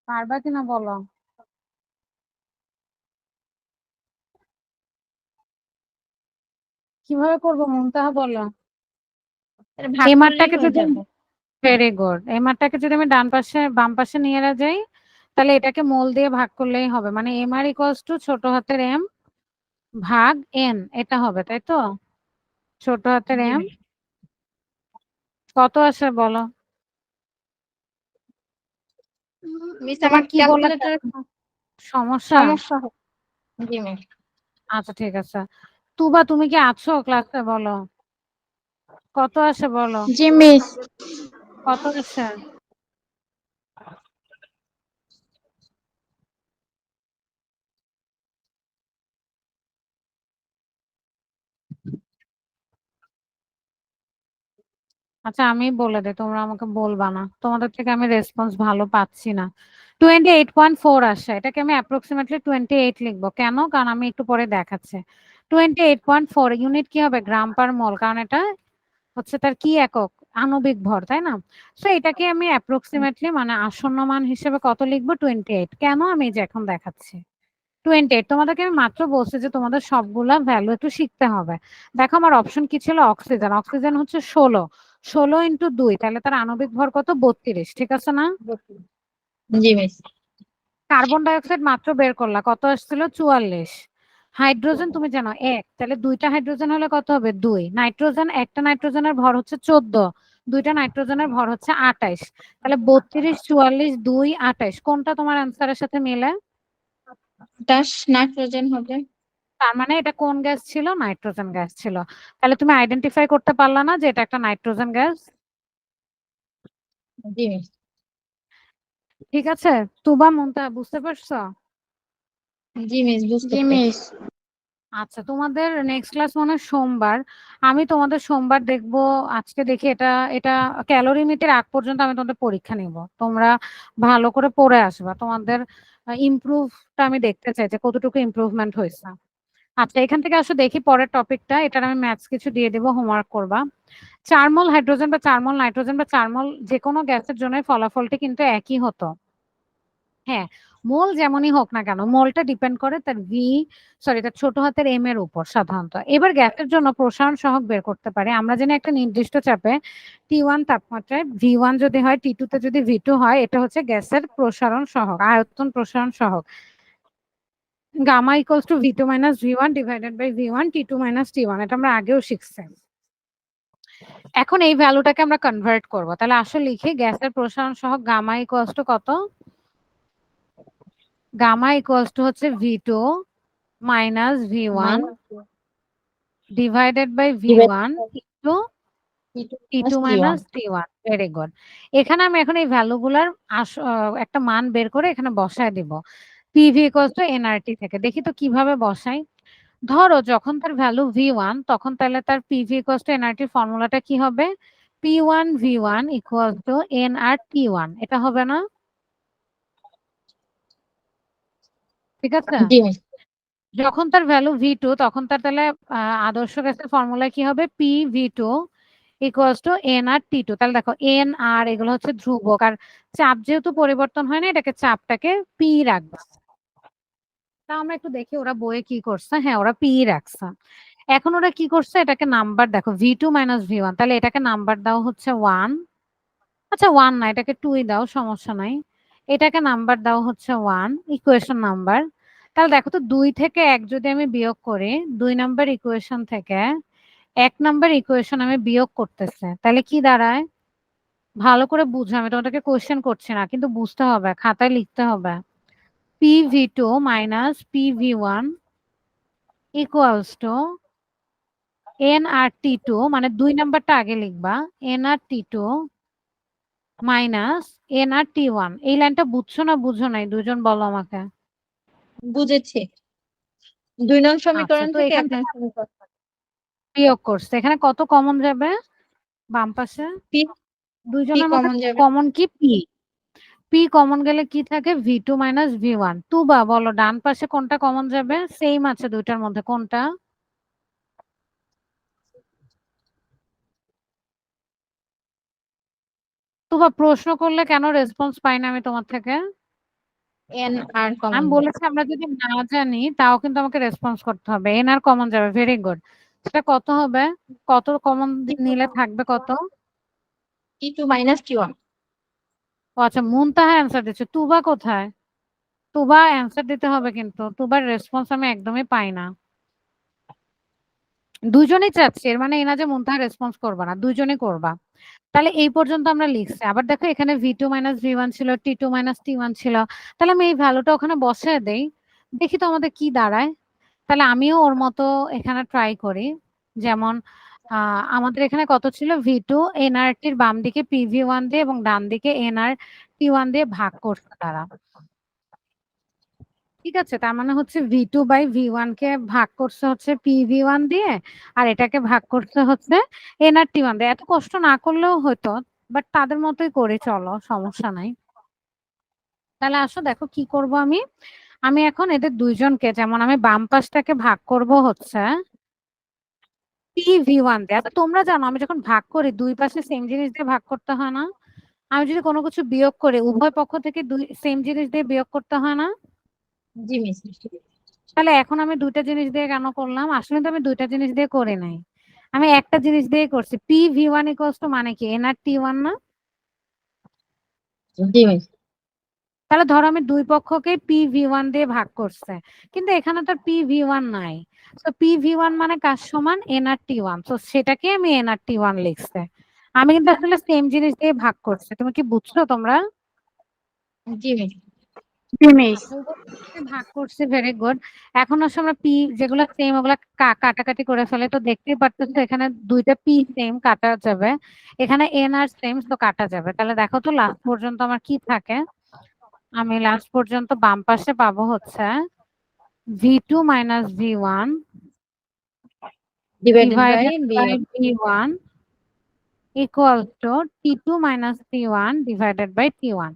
পারবা কিনা বলো। কিভাবে করবো মুনতাহা বলো। এটা ভাগ এম করলেই আরটাকে হয়ে যদি যাবে। Very good. এমআরটাকে যদি আমি বাম পাশে নিয়ে যাই, তাহলে এটাকে মোল দিয়ে ভাগ করলেই হবে, মানে এমআর ইকুয়ালস টু ছোট হাতের এম ভাগ এন, এটা হবে তাই তো? ছোট হাতের জি এম মিস। কত আসে বলো? মিস তোমার আমার কি বলে ক্যালকুলেটর সমস্যা? সমস্যা জি মিস। আচ্ছা ঠিক আছে। তুবা তুমি কি আছো ক্লাসে? বলো কত আসে বলো, জি মিস। কত আসে? আচ্ছা আমি বলে দিই, তোমরা আমাকে বলবা না, তোমাদের থেকে আমি রেসপন্স ভালো পাচ্ছি না। 28.4 আসে, এটাকে আমি অ্যাপ্রক্সিমেটলি 28 লিখবো। কেন? কারণ আমি একটু পরে দেখাচ্ছি। 28.4 ইউনিট কি হবে? গ্রাম পার মোল, কারণ এটা হচ্ছে তার কি একক, আণবিক ভর, তাই না? তো এটাকে আমি অ্যাপ্রক্সিমেটলি মানে আসন্ন মান হিসেবে কত লিখবো? 28। কেন? আমি এই যে এখন দেখাচ্ছি 28। তোমাদেরকে আমি মাত্র বলছি যে তোমাদের সবগুলা ভ্যালু একটু শিখতে হবে। দেখো আমার অপশন কি ছিল? অক্সিজেন। অক্সিজেন হচ্ছে 16, 16 ইন্টু 2, তাহলে তার আণবিক ভর কত? 32, ঠিক আছে না? জি মিস। কার্বন ডাই অক্সাইড মাত্র বের করলা, কত আসছিল? 44। হাইড্রোজেন তুমি জানো 1, তাহলে দুইটা হাইড্রোজেন হলে কত হবে? 2। নাইট্রোজেন, একটা নাইট্রোজেনের ভর হচ্ছে 14, দুইটা নাইট্রোজেনের ভর হচ্ছে 28, তাহলে 32, 44, 2, 28 কোনটা তোমার অ্যান্সারের সাথে মিলে? দাস নাইট্রোজেন হবে। তার মানে এটা কোন গ্যাস ছিল? নাইট্রোজেন গ্যাস ছিল। তাহলে তুমি আইডেন্টিফাই করতে পারলা না যে এটা একটা নাইট্রোজেন গ্যাস? জি মিস। ঠিক আছে। তুবা মুনতা বুঝতে পারছো? জি মিস বুঝতে জি পেরেছি। মিস। আচ্ছা তোমাদের নেক্সট ক্লাস মানে সোমবার। আমি তোমাদের সোমবার দেখবো। আজকে দেখি এটা এটা ক্যালোরিমিটার আগ পর্যন্ত আমি তোমাদের পরীক্ষা নিব। তোমরা ভালো করে পড়ে আসবা, তোমাদের ইমপ্রুভটা আমি দেখতে চাই যে কতটুকু ইমপ্রুভমেন্ট হয়েছে। আচ্ছা এখান থেকে আসো দেখি পরের টপিকটা, এটার আমি ম্যাথস কিছু দিয়ে দেবো, হোমওয়ার্ক করবা। 4 মোল হাইড্রোজেন বা 4 মোল নাইট্রোজেন বা 4 মোল যে কোনো গ্যাসের জন্য ফলাফলটি কিন্তু একই হতো। হ্যাঁ, মোল যেমনই হোক না কেন, মোলটা ডিপেন্ড করে তার তার ছোট হাতের এম এর উপর সাধারণত। এবার গ্যাসের জন্য প্রসারণ সহগ বের করতে পারে আমরা জানি একটা নির্দিষ্ট চাপে T1 তাপমাত্রায় V1 যদি হয়, T2 তে যদি V2 হয়, এটা হচ্ছে গ্যাসের প্রসারণ সহগ, আয়তন প্রসারণ সহগ। Gamma equals to V2 minus V1 divided by V1 T2 minus T1, এটা আমরা আগেও শিখছি। এখন এই ভ্যালুটাকে আমরা কনভার্ট করব, তাহলে আসলে লিখি গ্যাসের প্রসারণ সহগ গামা ইকুয়ালস টু কত? গামা ইকুয়ালস টু হচ্ছে V2 minus V1 divided by V1 into T2 minus T1। Very good. এখানে আমি এখন এই ভ্যালুগুলার একটা মান বের করে এখানে বসায় দিব PV ইকুয়ালস টু nRT থেকে। দেখি তো কিভাবে বসাই। ধরো যখন তার ভ্যালু V1, তখন তাহলে তার PV ইকুয়ালস টু nRT ফর্মুলাটা কি হবে? P1 V1 equals to nRT1, এটা হবে না? ঠিক আছে। জি মিস। যখন তার ভ্যালু V2, তখন তার তাহলে আদর্শ গ্যাসের ফর্মুলা কি হবে? PV2 equals to nRT2। তাহলে দেখো n আর এগুলো হচ্ছে ধ্রুবক, আর চাপ যেহেতু পরিবর্তন হয় না, এটাকে চাপটাকে P রাখবা। তা আমরা একটু দেখি ওরা বইয়ে কি করছে। হ্যাঁ, ওরা P রাখছে। এখন ওরা কি করছে? এটাকে নাম্বার দেখো, V2 মাইনাস V1, তাহলে এটাকে নাম্বার দাও হচ্ছে 1। আচ্ছা 1 না, এটাকে 2ই দাও, সমস্যা নাই। এটাকে নাম্বার দাও হচ্ছে 1, ইকুয়েশন নাম্বার। তাহলে দেখো তো 2 থেকে 1 যদি আমি বিয়োগ করি, 2 নাম্বার ইকুয়েশন থেকে 1 নাম্বার ইকুয়েশন আমি বিয়োগ করতেছে, তাহলে কি দাঁড়ায়? ভালো করে বুঝো, আমি তোমাদেরকে কোয়েশ্চেন করছি না, কিন্তু বুঝতে হবে, খাতায় লিখতে হবে। PV2 minus PV1 equals to nRT2, মানে 2 নাম্বারটা আগে লিখবা, nRT2 মাইনাস nRT1। এই লাইনটা বুঝছো না বুঝো নাই? দুজন বলো আমাকে। বুঝেছি। 2 নং আচ্ছা সমীকরণ তো থেকে এখান 1 নং থেকে সমীকরণ। বিয়োগ করছে, এখানে কত কমন যাবে বাম পাশে? পি পি দুইজনের মধ্যে কমন যাবে। কমন কি? পি। পি কমন গেলে কি থাকে? V2 minus V1। তুবা বলো ডান পাশে কোনটা কমন যাবে? সেম আছে দুইটার মধ্যে, কোনটা? তুবা প্রশ্ন করলে কেন রেসপন্স পাই না আমি তোমার থেকে? এন আর কমন আমি যাবে। বলেছি আমরা যদি না জানি তাও কিন্তু আমাকে রেসপন্স করতে হবে। এন আর কমন যাবে, ভেরি গুড। সেটা কত হবে? কত কমন নিলে থাকবে কত? T2 minus T1. ও আচ্ছা, মুনতাহা অ্যান্সার দিচ্ছে, তুবা কোথায়? তুবা অ্যান্সার দিতে হবে, কিন্তু তুবার রেসপন্স আমি একদমই পাই না। দুজনেই চাচ্ছি, এর মানে এই না যে মুনতাহা রেসপন্স করবা না, দুজনে করবা। তাহলে এই পর্যন্ত আমরা লিখছি। আবার দেখো এখানে V2 মাইনাস V1 ছিল, T2 মাইনাস T1 ছিল। তাহলে আমি এই ভ্যালুটা ওখানে বসায় দেই, দেখি তো আমাদের কি দাঁড়ায়। তাহলে আমিও ওর মতো এখানে ট্রাই করি। যেমন আমাদের এখানে কত ছিল, V2 এনআরটির বাম দিকে PV1 দিয়ে এবং ডান দিকে NRT1 দিয়ে ভাগ করছে তারা। ঠিক আছে, তার মানে হচ্ছে V2 বাই V1 কে ভাগ করছে হচ্ছে PV1 দিয়ে, আর এটাকে ভাগ করছে হচ্ছে NRT1 দিয়ে। এত কষ্ট না করলেও হতো, বাট তাদের মতোই করে, চলো সমস্যা নাই। তাহলে আসো দেখো কি করব আমি। আমি এখন এদের দুইজনকে, যেমন আমি বাম পাশটাকে ভাগ করব হচ্ছে PV1 দিয়ে। আচ্ছা তোমরা জানো আমি যখন ভাগ করি দুই পাশে সেম জিনিস দিয়ে ভাগ করতে হয় না? আমি যদি কোনো কিছু বিয়োগ করি উভয় পক্ষ থেকে দুই সেম জিনিস দিয়ে বিয়োগ করতে হয় না? জি মিস। তাহলে এখন আমি দুইটা জিনিস দিয়ে কেন করলাম? আসলে তো আমি দুইটা জিনিস দিয়ে করি নাই, আমি একটা জিনিস দিয়ে করছি। PV1 ইকুয়ালস টু মানে কি NRT1 না? জি মিস। তাহলে ধরো আমি দুই পক্ষকে PV1 দিয়ে ভাগ করছে, কিন্তু এখানে তো PV1 নাই। তো PV1 মানে কার সমান? NRT1। তো সেটাকে আমি NRT1 লিখছে। আমি কিন্তু আসলে সেম জিনিস দিয়ে ভাগ করছি। তুমি কি বুঝছো তোমরা? জি মিস। জি মিস। ভাগ করছি, ভেরি গুড। এখন আসলে আমরা পি যেগুলো সেম ওগুলা কাটাকাটি করে ফেলে, তো দেখতেই পারতেছো এখানে দুইটা পি সেম কাটা যাবে, এখানে এন আর সেম তো কাটা যাবে। তাহলে দেখো তো লাস্ট পর্যন্ত আমার কি থাকে। আমি লাস্ট পর্যন্ত বাম পাশে পাবো হচ্ছে V2 minus V1 divided by divided by B1. V1 equals to T2 minus T1 divided by T1.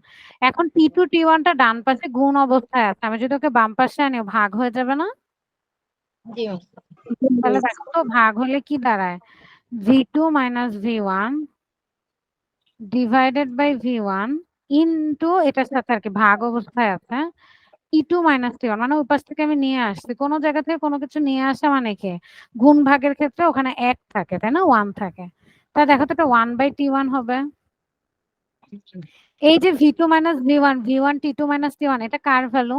এখন T2 T1 টা ডান পাশে গুণ অবস্থায় আছে, আমি যদি ওকে বাম পাশে আনি ভাগ হয়ে যাবে না? জি মিস। তাহলে দেখো তো ভাগ হলে কি দাঁড়ায়, V2 minus V1 divided by V1 into এটার সাথে আর কি ভাগ অবস্থায় আছে T2 মাইনাস T1, মানে ওই পাশ থেকে আমি নিয়ে আসছি। কোনো জায়গা থেকে কোনো কিছু নিয়ে আসা মানে কি, গুণ ভাগের ক্ষেত্রে ওখানে এক থাকে তাই না, ওয়ান থাকে। তা দেখো তো এটা 1/T1 হবে। এই যে V2 minus V1 V1 T2 minus T1 এটা কার ভ্যালু?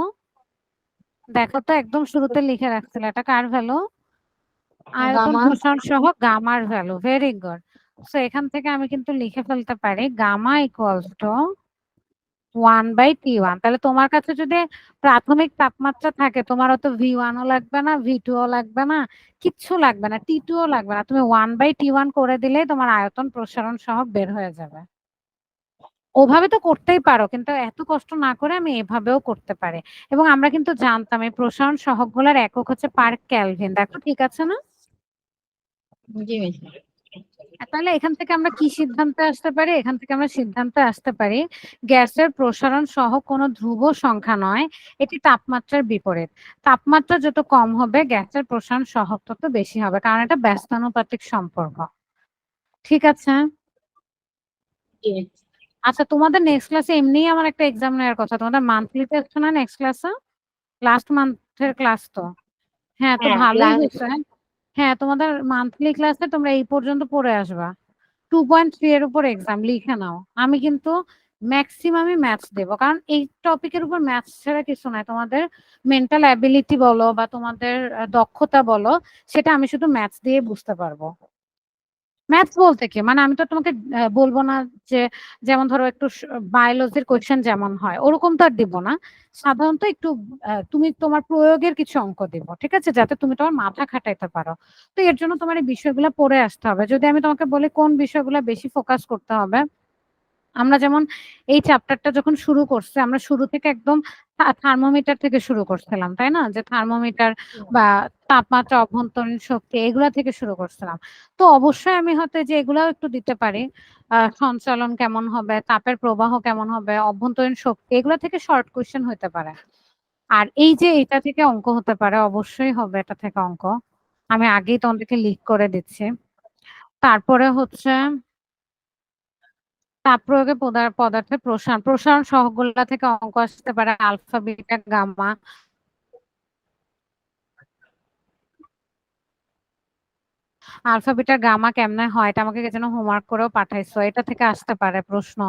দেখো তো একদম শুরুতে লিখে রাখছিল, এটা কার ভ্যালু? আয়তন গামা। প্রসারণ সহ গামার ভ্যালু। Very good. সো এখান থেকে আমি কিন্তু লিখে ফেলতে পারি গামা ইকুয়ালস টু 1/T1। তাহলে তোমার কাছে যদি প্রাথমিক তাপমাত্রা থাকে, তোমার অত V1 ও লাগবে না, V2 ও লাগবে না, কিচ্ছু লাগবে না, T2 ও লাগবে না, তুমি 1/T1 করে দিলেই তোমার আয়তন প্রসারণ সহ বের হয়ে যাবে। ওভাবে তো করতেই পারো, কিন্তু এত কষ্ট না করে আমি এভাবেও করতে পারি। এবং আমরা কিন্তু জানতাম এই প্রসারণ সহগগুলোর একক হচ্ছে পার কেলভিন। দেখো ঠিক আছে না? জি মিস। তাহলে এখান থেকে আমরা কি সিদ্ধান্তে আসতে পারি? এখান থেকে আমরা সিদ্ধান্তে আসতে পারি গ্যাসের প্রসারণ সহ কোনো ধ্রুব সংখ্যা নয়, এটি তাপমাত্রার বিপরীত। তাপমাত্রা যত কম হবে গ্যাসের প্রসারণ সহগ তত বেশি হবে, কারণ এটা ব্যস্তানুপাতিক সম্পর্ক। ঠিক আছে। জি মিস। আচ্ছা তোমাদের নেক্সট ক্লাসে এমনিই আমার একটা এক্সাম নেওয়ার কথা, তোমাদের মান্থলি টেস্ট না নেক্সট ক্লাসে? লাস্ট মান্থের ক্লাস তো। হ্যাঁ তো হ্যাঁ ভালোই হয়েছে। হ্যাঁ তোমাদের মান্থলি ক্লাসে তোমরা এই পর্যন্ত পড়ে আসবা। 2.3 এর উপর এক্সাম লিখে নাও। আমি কিন্তু ম্যাক্সিমামই ম্যাথস দেবো, কারণ এই টপিকের উপর ম্যাথস ছাড়া কিছু নাই। তোমাদের মেন্টাল অ্যাবিলিটি বলো বা তোমাদের দক্ষতা বলো, সেটা আমি শুধু ম্যাথস দিয়ে বুঝতে পারবো। ম্যাথস বলতে কি মানে আমি তো তোমাকে বলবো না যে যেমন ধরো একটু বায়োলজির কোয়েশ্চেন যেমন হয় ওরকম তো আর দিব না। সাধারণত একটু তুমি তোমার প্রয়োগের কিছু অঙ্ক দিব, ঠিক আছে, যাতে তুমি তোমার মাথা খাটাইতে পারো। তো এর জন্য তোমার এই বিষয়গুলো পড়ে আসতে হবে। যদি আমি তোমাকে বলি কোন বিষয়গুলো বেশি ফোকাস করতে হবে, আমরা যেমন এই চ্যাপ্টারটা যখন শুরু করছে আমরা শুরু থেকে একদম থার্মোমিটার থেকে শুরু করছিলাম তাই না, যে থার্মোমিটার বা তাপমাত্রা অভ্যন্তরীণ শক্তি এগুলা থেকে শুরু করছিলাম। তো অবশ্যই আমি হয়তো যে এগুলাও একটু দিতে পারি, সঞ্চালন কেমন হবে, তাপের প্রবাহ কেমন হবে, অভ্যন্তরীণ শক্তি, এগুলা থেকে শর্ট কোয়েশ্চেন হতে পারে। আর এই যে এটা থেকে অঙ্ক হতে পারে, অবশ্যই হবে এটা থেকে অঙ্ক। আমি আগেই তোমাদেরকে লিক করে দিচ্ছি। তারপরে হচ্ছে তাপ প্রয়োগে পদার্থের প্রসারণ প্রসারণ সহগগুলা থেকে অঙ্ক আসতে পারে, alpha beta gamma. Alpha beta gamma কেমনে হয় এটা আমাকে কে যেন হোমওয়ার্ক করেও পাঠাইছো, এটা থেকে আসতে পারে প্রশ্ন।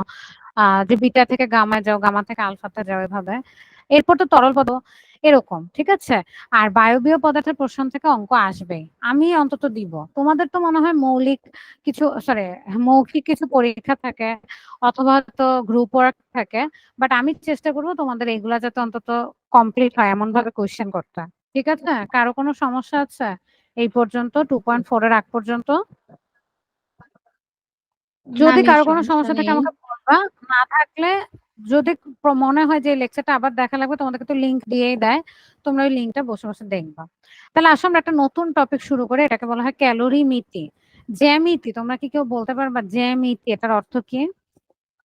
যে বিটা থেকে গামায় যাও, গামা থেকে আলফাতে যাও, এভাবে। এরপর তো তরল পদার্থ, এরকম, ঠিক আছে। আর বায়বীয় পদার্থের প্রশ্ন থেকে অঙ্ক আসবেই, আমি অন্তত দিব। তোমাদের তো মনে হয় মৌলিক কিছু, সরি, মৌখিক কিছু পরীক্ষা থাকে, অথবা তো গ্রুপ ওয়ার্ক থাকে, বাট আমি চেষ্টা করবো তোমাদের এগুলা যাতে অন্তত কমপ্লিট হয় এমন ভাবে কোয়েশ্চেন করতে। ঠিক আছে, কারো কোনো সমস্যা আছে এই পর্যন্ত 2.4 এর আগ পর্যন্ত? না যদি মিস কারো কোনো সমস্যা সমস্যা থাকে নেই। আমাকে বলবা, না থাকলে যদি মনে হয় যে লেকচারটা আবার দেখা লাগবে, তোমাদেরকে তো লিংক দিয়েই দেয়, তোমরা ওই লিংকটা বসে বসে দেখবা। তাহলে আসো আমরা একটা নতুন টপিক শুরু করে, এটাকে বলা হয় ক্যালোরি মিতি। জ্যামিতি, তোমরা কি কেউ বলতে পারবা জ্যামিতি এটার অর্থ কি?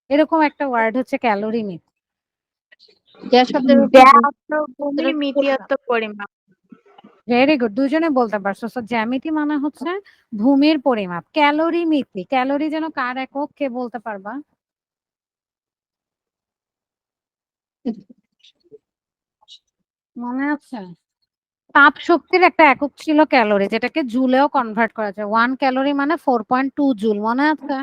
এরকম একটা ওয়ার্ড হচ্ছে ক্যালোরি মিতি। যা শব্দের অর্থ ব্যাপ্ত ভূমি মিতিয়ত পরিমাপ। ভেরি গুড, দুজনে বলতে পারছো। সো জ্যামিতি মানে হচ্ছে ভূমির পরিমাপ। ক্যালোরি মিতি, ক্যালোরি যেন কার একক, কে বলতে পারবা? মনে আছে? তাপ শক্তির একটা একক ছিল ক্যালোরি, যেটাকে জুলেও কনভার্ট করা যায়। 1 ক্যালোরি মানে 4.2 জুল, মনে আছে?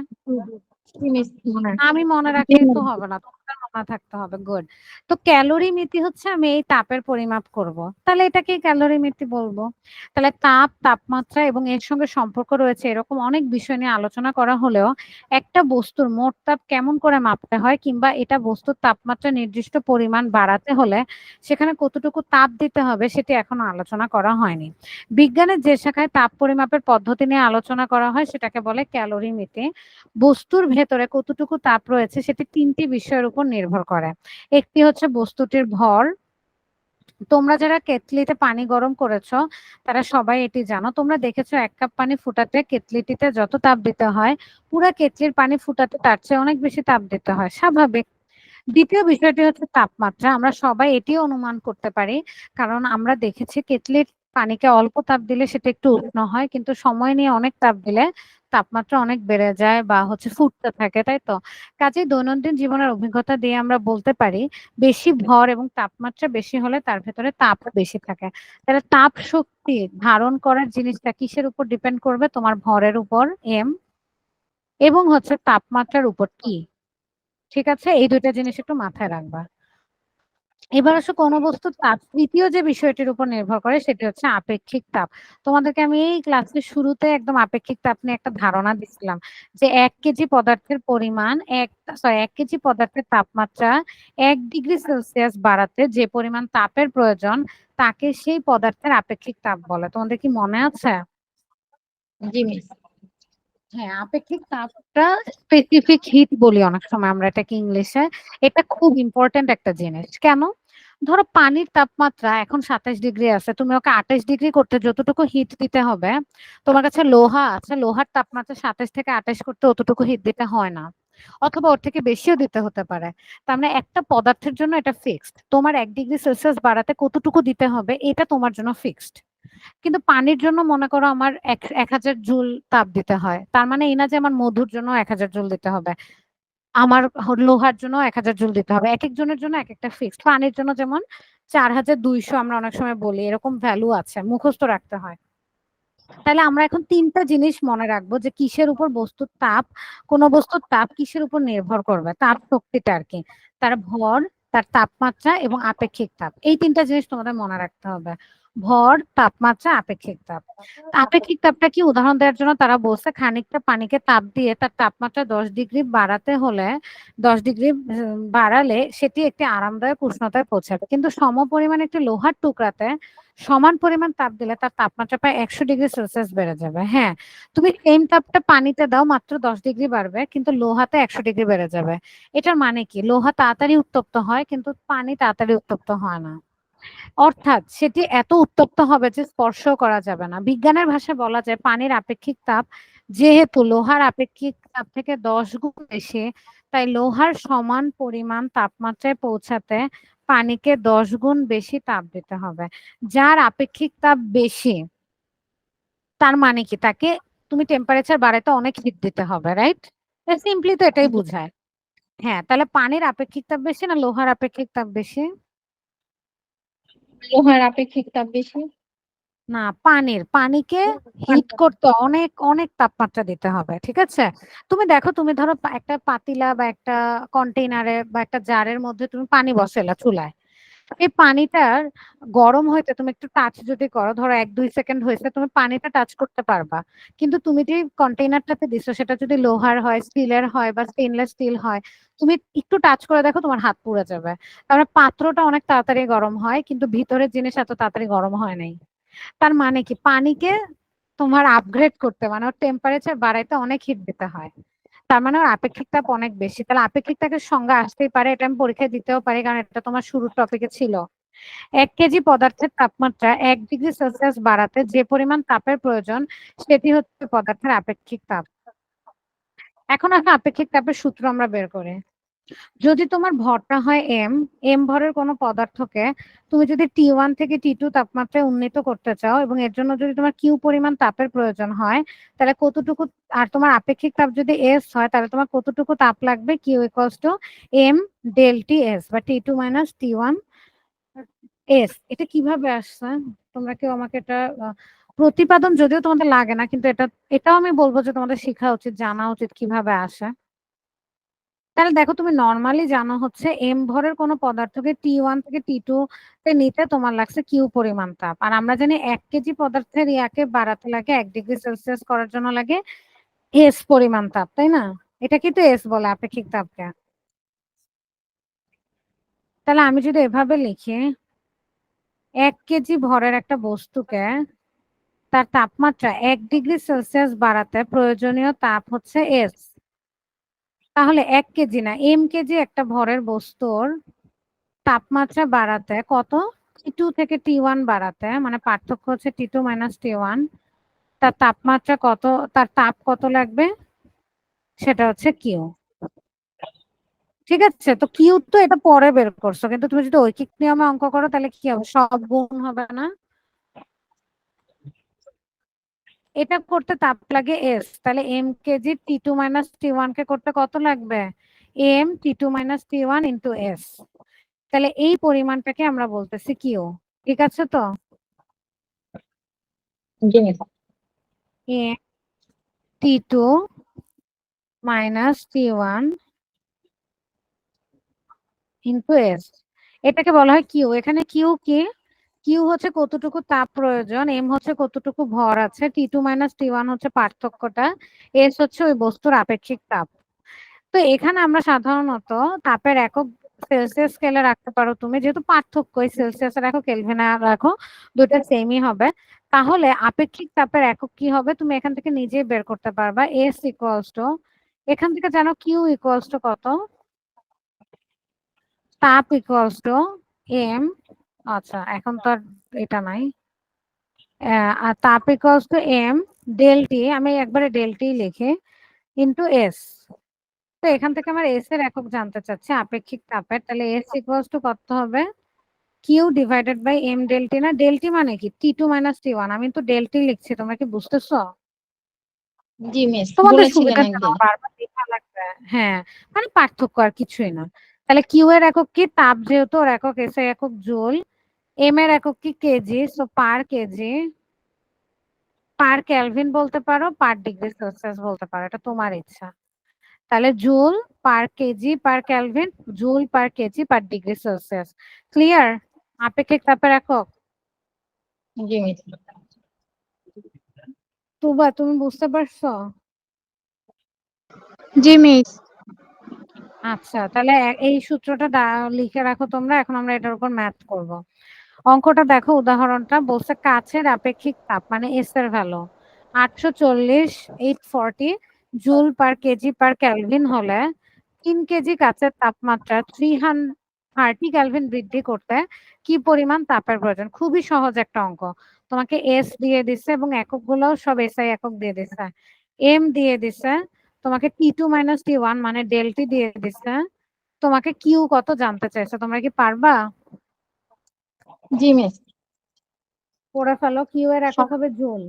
জি মিস মনে আছে। আমি মনে রাখলেই তো হবে না, তোমার মনে থাকতে হবে। গুড। তো ক্যালোরি মিতি হচ্ছে আমি এই তাপের পরিমাপ করব, তাহলে এটাকে ক্যালোরি মিতি বলবো। তাহলে তাপ, তাপমাত্রা এবং এর সঙ্গে সম্পর্ক রয়েছে এরকম অনেক বিষয় নিয়ে আলোচনা করা হলেও একটা বস্তুর মোট তাপ কেমন করে মাপতে হয়, কিংবা এটা বস্তুর তাপমাত্রা নির্দিষ্ট পরিমাণ বাড়াতে হলে সেখানে কতটুকু তাপ দিতে হবে, সেটি এখনো আলোচনা করা হয়নি। বিজ্ঞানের যে শাখায় তাপ পরিমাপের পদ্ধতি নিয়ে আলোচনা করা হয় সেটাকে বলে ক্যালোরিমিতি। বস্তুর ভেতরে কতটুকু তাপ রয়েছে সেটি 3টি বিষয়ের উপর নির্ভর করে। একটি হচ্ছে বস্তুটির ভর। তোমরা যারা কেটলিতে পানি গরম করেছো তারা সবাই এটি জানো। তোমরা দেখেছো 1 কাপ পানি ফুটাতে কেটলিটিতে যত তাপ দিতে হয়, পুরা কেটলির পানি ফুটাতে তার চেয়ে অনেক বেশি তাপ দিতে হয়, স্বাভাবিক। দ্বিতীয় বিষয়টি হচ্ছে তাপমাত্রা। আমরা সবাই এটিও অনুমান করতে পারি, কারণ আমরা দেখেছি কেটলির পানিকে অল্প তাপ দিলে সেটা একটু উষ্ণ হয়, কিন্তু সময় নিয়ে অনেক তাপ দিলে তাপমাত্রা অনেক বেড়ে যায় বা হচ্ছে ফুটতে থাকে, তাই তো? কাজেই দৈনন্দিন জীবনের অভিজ্ঞতা দিয়ে আমরা বলতে পারি বেশি ভর এবং তাপমাত্রা বেশি হলে তার ভেতরে তাপও বেশি থাকে। তাহলে তাপ শক্তি ধারণ করার জিনিসটা কিসের উপর ডিপেন্ড করবে? তোমার ভরের উপর, এম, এবং হচ্ছে তাপমাত্রার উপর, টি। ঠিক আছে, এই দুইটা জিনিস একটু মাথায় রাখবা। এবার আসো কোন বস্তুর তাপ তৃতীয় যে বিষয়টির উপর নির্ভর করে সেটি হচ্ছে আপেক্ষিক তাপ। তোমাদেরকে আমি এই ক্লাসের শুরুতে একদম আপেক্ষিক তাপ নিয়ে একটা ধারণা দিছিলাম, যে 1 কেজি পদার্থের পরিমাণ, 1 কেজি পদার্থের তাপমাত্রা 1 ডিগ্রি সেলসিয়াস বাড়াতে যে পরিমাণ তাপের প্রয়োজন তাকে সেই পদার্থের আপেক্ষিক তাপ বলে। তোমাদের কি মনে আছে? জি মিস। হ্যাঁ, আপেক্ষিক তাপটা স্পেসিফিক হিট বলি অনেক সময় আমরা এটাকে ইংলিশে। এটা খুব ইম্পর্টেন্ট একটা জিনিস। কেন? ধরো পানির তাপমাত্রা এখন 27 ডিগ্রি আছে, তুমি ওকে 28 ডিগ্রি করতে যতটুকু হিট দিতে হবে, তোমার কাছে লোহা আছে, লোহার তাপমাত্রা 27 থেকে 28 করতে অতটুকু হিট দিতে হয় না, অথবা ওর থেকে বেশিও দিতে হতে পারে। তার মানে একটা পদার্থের জন্য এটা ফিক্সড, তোমার 1 ডিগ্রি সেলসিয়াস বাড়াতে কতটুকু দিতে হবে এটা তোমার জন্য ফিক্সড। কিন্তু পানির জন্য মনে করো আমার 1000 জুল তাপ দিতে হয়, তার মানে এই না যে আমার মধুর জন্য 1000 জুল দিতে হবে, আমার লোহার জন্য 1000 জুল দিতে হবে। এক একজনের জন্য এক একটা ফিক্সড। পানির জন্য যেমন 4200 আমরা অনেক সময় বলি, এরকম ভ্যালু আছে, মুখস্থ রাখতে হয়। তাহলে আমরা এখন 3টা জিনিস মনে রাখবো যে কিসের উপর বস্তুর তাপ, কোন বস্তুর তাপ কিসের উপর নির্ভর করবে, তাপ শক্তিটা আর কি, তার ভর, তার তাপমাত্রা এবং আপেক্ষিক তাপ। এই 3টা জিনিস তোমাদের মনে রাখতে হবে, ভর, তাপমাত্রা, আপেক্ষিক তাপ। আপেক্ষিক তাপটা কি, উদাহরণ দেওয়ার জন্য তারা বলছে খানিকটা পানিকে তাপ দিয়ে তার তাপমাত্রা 10 ডিগ্রি বাড়াতে হলে, 10 ডিগ্রি বাড়ালে সেটি একটি আরামদায়ক উষ্ণতায় পৌঁছাবে, কিন্তু সমপরিমাণ একটি লোহার টুকরাতে সমান পরিমাণ তাপ দিলে তার তাপমাত্রা প্রায় 100 ডিগ্রি সেলসিয়াস বেড়ে যাবে। হ্যাঁ, তুমি সেম তাপটা পানিতে দাও, মাত্র 10 ডিগ্রি বাড়বে, কিন্তু লোহাতে 100 ডিগ্রি বেড়ে যাবে। এটার মানে কি? লোহা তাড়াতাড়ি উত্তপ্ত হয় কিন্তু পানি তাড়াতাড়ি উত্তপ্ত হয় না, অর্থাৎ সেটি এত উত্তপ্ত হবে যে স্পর্শ করা যাবে না। বিজ্ঞানের ভাষায় বলা যায় পানির আপেক্ষিক তাপ যেহেতু লোহার আপেক্ষিক তাপ থেকে 10 গুণ বেশি, তাই লোহার সমান পরিমাণ তাপমাত্রায় পৌঁছাতে পানিকে 10 গুণ বেশি তাপ দিতে হবে। যার আপেক্ষিক তাপ বেশি তার মানে কি, তাকে তুমি টেম্পারেচার বাড়াতে অনেক হিট দিতে হবে, রাইট? সিম্পলি তো এটাই বোঝায়। হ্যাঁ, তাহলে পানির আপেক্ষিক তাপ বেশি না লোহার আপেক্ষিক তাপ বেশি? লোহার আপেক্ষিক তাপ বেশি। না, পানিকে হিট করতে অনেক অনেক তাপমাত্রা দিতে হবে, ঠিক আছে? তুমি দেখো, তুমি ধরো একটা পাতিলা বা একটা কন্টেইনারে বা একটা জারের মধ্যে তুমি পানি বসাইলা চুলায়। এই পানিটার গরম হইতে তুমি একটু টাচ যদি করো, ধরো 1-2 সেকেন্ড হয়েছে, তুমি পানিটা টাচ করতে পারবা। কিন্তু তুমি যে কন্টেইনারটাতে দিছো সেটা যদি লোহার হয়, স্টিলের হয় বা স্টেনলেস স্টিল হয়, তুমি একটু টাচ করে দেখো তোমার হাত পুড়ে যাবে। তারপরে পাত্রটা অনেক তাড়াতাড়ি গরম হয়, কিন্তু ভিতরের জিনিস এত তাড়াতাড়ি গরম হয় নাই। তার মানে কি, পানিকে তোমার আপগ্রেড করতে মানে ওর টেম্পারেচার বাড়াইতে অনেক হিট দিতে হয়। তার মানে ওর আপেক্ষিক তাপ অনেক বেশি। তাহলে আপেক্ষিক তাপের সংজ্ঞা আসতেই পারে, এটা আমি পরীক্ষায় দিতেও পারি, কারণ এটা তোমার শুরুর টপিকে ছিল। 1 কেজি পদার্থের তাপমাত্রা 1 ডিগ্রি সেলসিয়াস বাড়াতে যে পরিমাণ তাপের প্রয়োজন সেটি হচ্ছে পদার্থের আপেক্ষিক তাপ। এখন আসলে আপেক্ষিক তাপের সূত্র আমরা বের করি। যদি তোমার ভরটা হয় এম ভরের কোনো পদার্থকে তুমি যদি T1 থেকে T2 তাপমাত্রায় উন্নীত করতে চাও এবং এর জন্য যদি তোমার কিউ পরিমাণ তাপের প্রয়োজন হয়, তাহলে কতটুকু, আর তোমার আপেক্ষিক তাপ যদি এস হয়, তাহলে তোমার কতটুকু তাপ লাগবে, Q equals to M del T S বা T2 মাইনাস T1 এস। এটা কিভাবে আসছে? তোমরা কেউ আমাকে এটা প্রতিপাদন যদিও তোমাদের লাগে না, কিন্তু এটাও আমি বলবো যে তোমাদের শেখা উচিত, জানা উচিত কিভাবে আসে। তাহলে দেখো, তুমি নর্মালি জানো হচ্ছে এম ভরের কোনো পদার্থকে T1 থেকে T2 তে নিতে তোমার লাগছে কিউ পরিমাণ তাপ, আর আমরা জানি 1 কেজি পদার্থের ইয়াকে বাড়াতে লাগে 1 ডিগ্রি সেলসিয়াস করার জন্য লাগে এস পরিমাণ তাপ, তাই না? এটা কিন্তু এস বলে আপেক্ষিক তাপকে। তাহলে আমি যদি এভাবে লিখি, 1 কেজি ভরের একটা বস্তুকে তার তাপমাত্রা 1 ডিগ্রি সেলসিয়াস বাড়াতে প্রয়োজনীয় তাপ হচ্ছে এস। তাহলে 1 কেজি না, কেজি একটা ভরের বস্তুর তাপমাত্রা বাড়াতে কত, T2 থেকে T1 বাড়াতে, মানে পার্থক্য হচ্ছে T2 মাইনাস T1, তার তাপমাত্রা কত, তার তাপ কত লাগবে, সেটা হচ্ছে কিউ। ঠিক আছে, তো কিউ তো এটা পরে বের করছো, কিন্তু তুমি যদি ঐকিক নিয়মে অঙ্ক করো তাহলে কি হবে, সব গুণ হবে না? এটা করতে তাপ লাগে এস, তাহলে কেজি T2 মাইনাস T1 কে করতে কত লাগবে, T2 minus T1 into S. তাহলে এই পরিমাণটাকে আমরা বলতেছি কিউ। ঠিক আছে তো? জি miss. T2 minus T1 into S, এটাকে বলা হয় কিউ। এখানে কিউ কি, কিউ হচ্ছে কতটুকু তাপ প্রয়োজন, এম হচ্ছে কতটুকু ভর আছে, T2 মাইনাস T1 হচ্ছে পার্থক্যটা, এস হচ্ছে ওই বস্তুর আপেক্ষিক তাপ। তো এখানে আমরা সাধারণত তাপের একক সেলসিয়াস স্কেলে রাখতে পারো তুমি, যেহেতু পার্থক্য সেলসিয়াসে রাখো কেলভিনে রাখো, দুটো সেমই হবে। তাহলে আপেক্ষিক তাপের একক কি হবে তুমি এখান থেকে নিজেই বের করতে পারবা। এস ইকুয়ালস টু, এখান থেকে জানো কিউ ইকুয়ালস টু কত, তাপ ইকুয়ালস টু এম, আচ্ছা এখন তো আর এটা নাই, আর তাপ equals to M del T, আমি একবারে ডেল টি লিখে, ইন্টু এস। তো এখান থেকে আমার এস এর একক জানতে চাচ্ছি আপেক্ষিক তাপের, তাহলে এস ইকুয়ালস টু কত হবে, Q divided by M del T. না, ডেল টি মানে কি, T2 মাইনাস T1, আমি তো ডেল টি লিখছি, তোমরা কি বুঝতেছো? জি মিস, তোমাদের বলেছিলেন সুবিধার জন্য একদিন। বারবার লেখা লাগবে। হ্যাঁ, মানে পার্থক্য আর কিছুই না। তাহলে কিউ এর একক কি, তাপ যেহেতু ওর একক, এস এর একক জুল, এম এর একক কি KG, so per KG, per kelvin বলতে পারো, পার ডিগ্রি সেলসিয়াস বলতে পারো, এটা তোমার ইচ্ছা। তাহলে joule per KG per kelvin, joule per KG per degree Celsius. Clear? আপেক্ষিক তাপের একক। জি মিস। তুবা, তুমি বুঝতে পারছো? জি মিস। আচ্ছা, তাহলে এই সূত্রটা লিখে রাখো তোমরা, এখন আমরা এটার উপর ম্যাথ করব। অঙ্কটা দেখো, উদাহরণটা বলছে কাচের আপেক্ষিক তাপ মানে এস এর value 840 joule per KG per kelvin হলে 3 কেজি কাচের তাপমাত্রা 330 কেলভিন বৃদ্ধি করতে কি পরিমাণ তাপের প্রয়োজন। খুবই সহজ একটা অঙ্ক, তোমাকে এস দিয়ে দিছে এবং একক গুলোও সব এসআই একক দিয়ে দিছে, এম দিয়ে দিছে, তোমাকে T2 মাইনাস T1 মানে ডেলটি দিয়ে দিছে, তোমাকে কিউ কত জানতে চাইছে, তোমরা কি পারবা? জি মিস। করে ফেলো, কিউ এর একক হবে joule.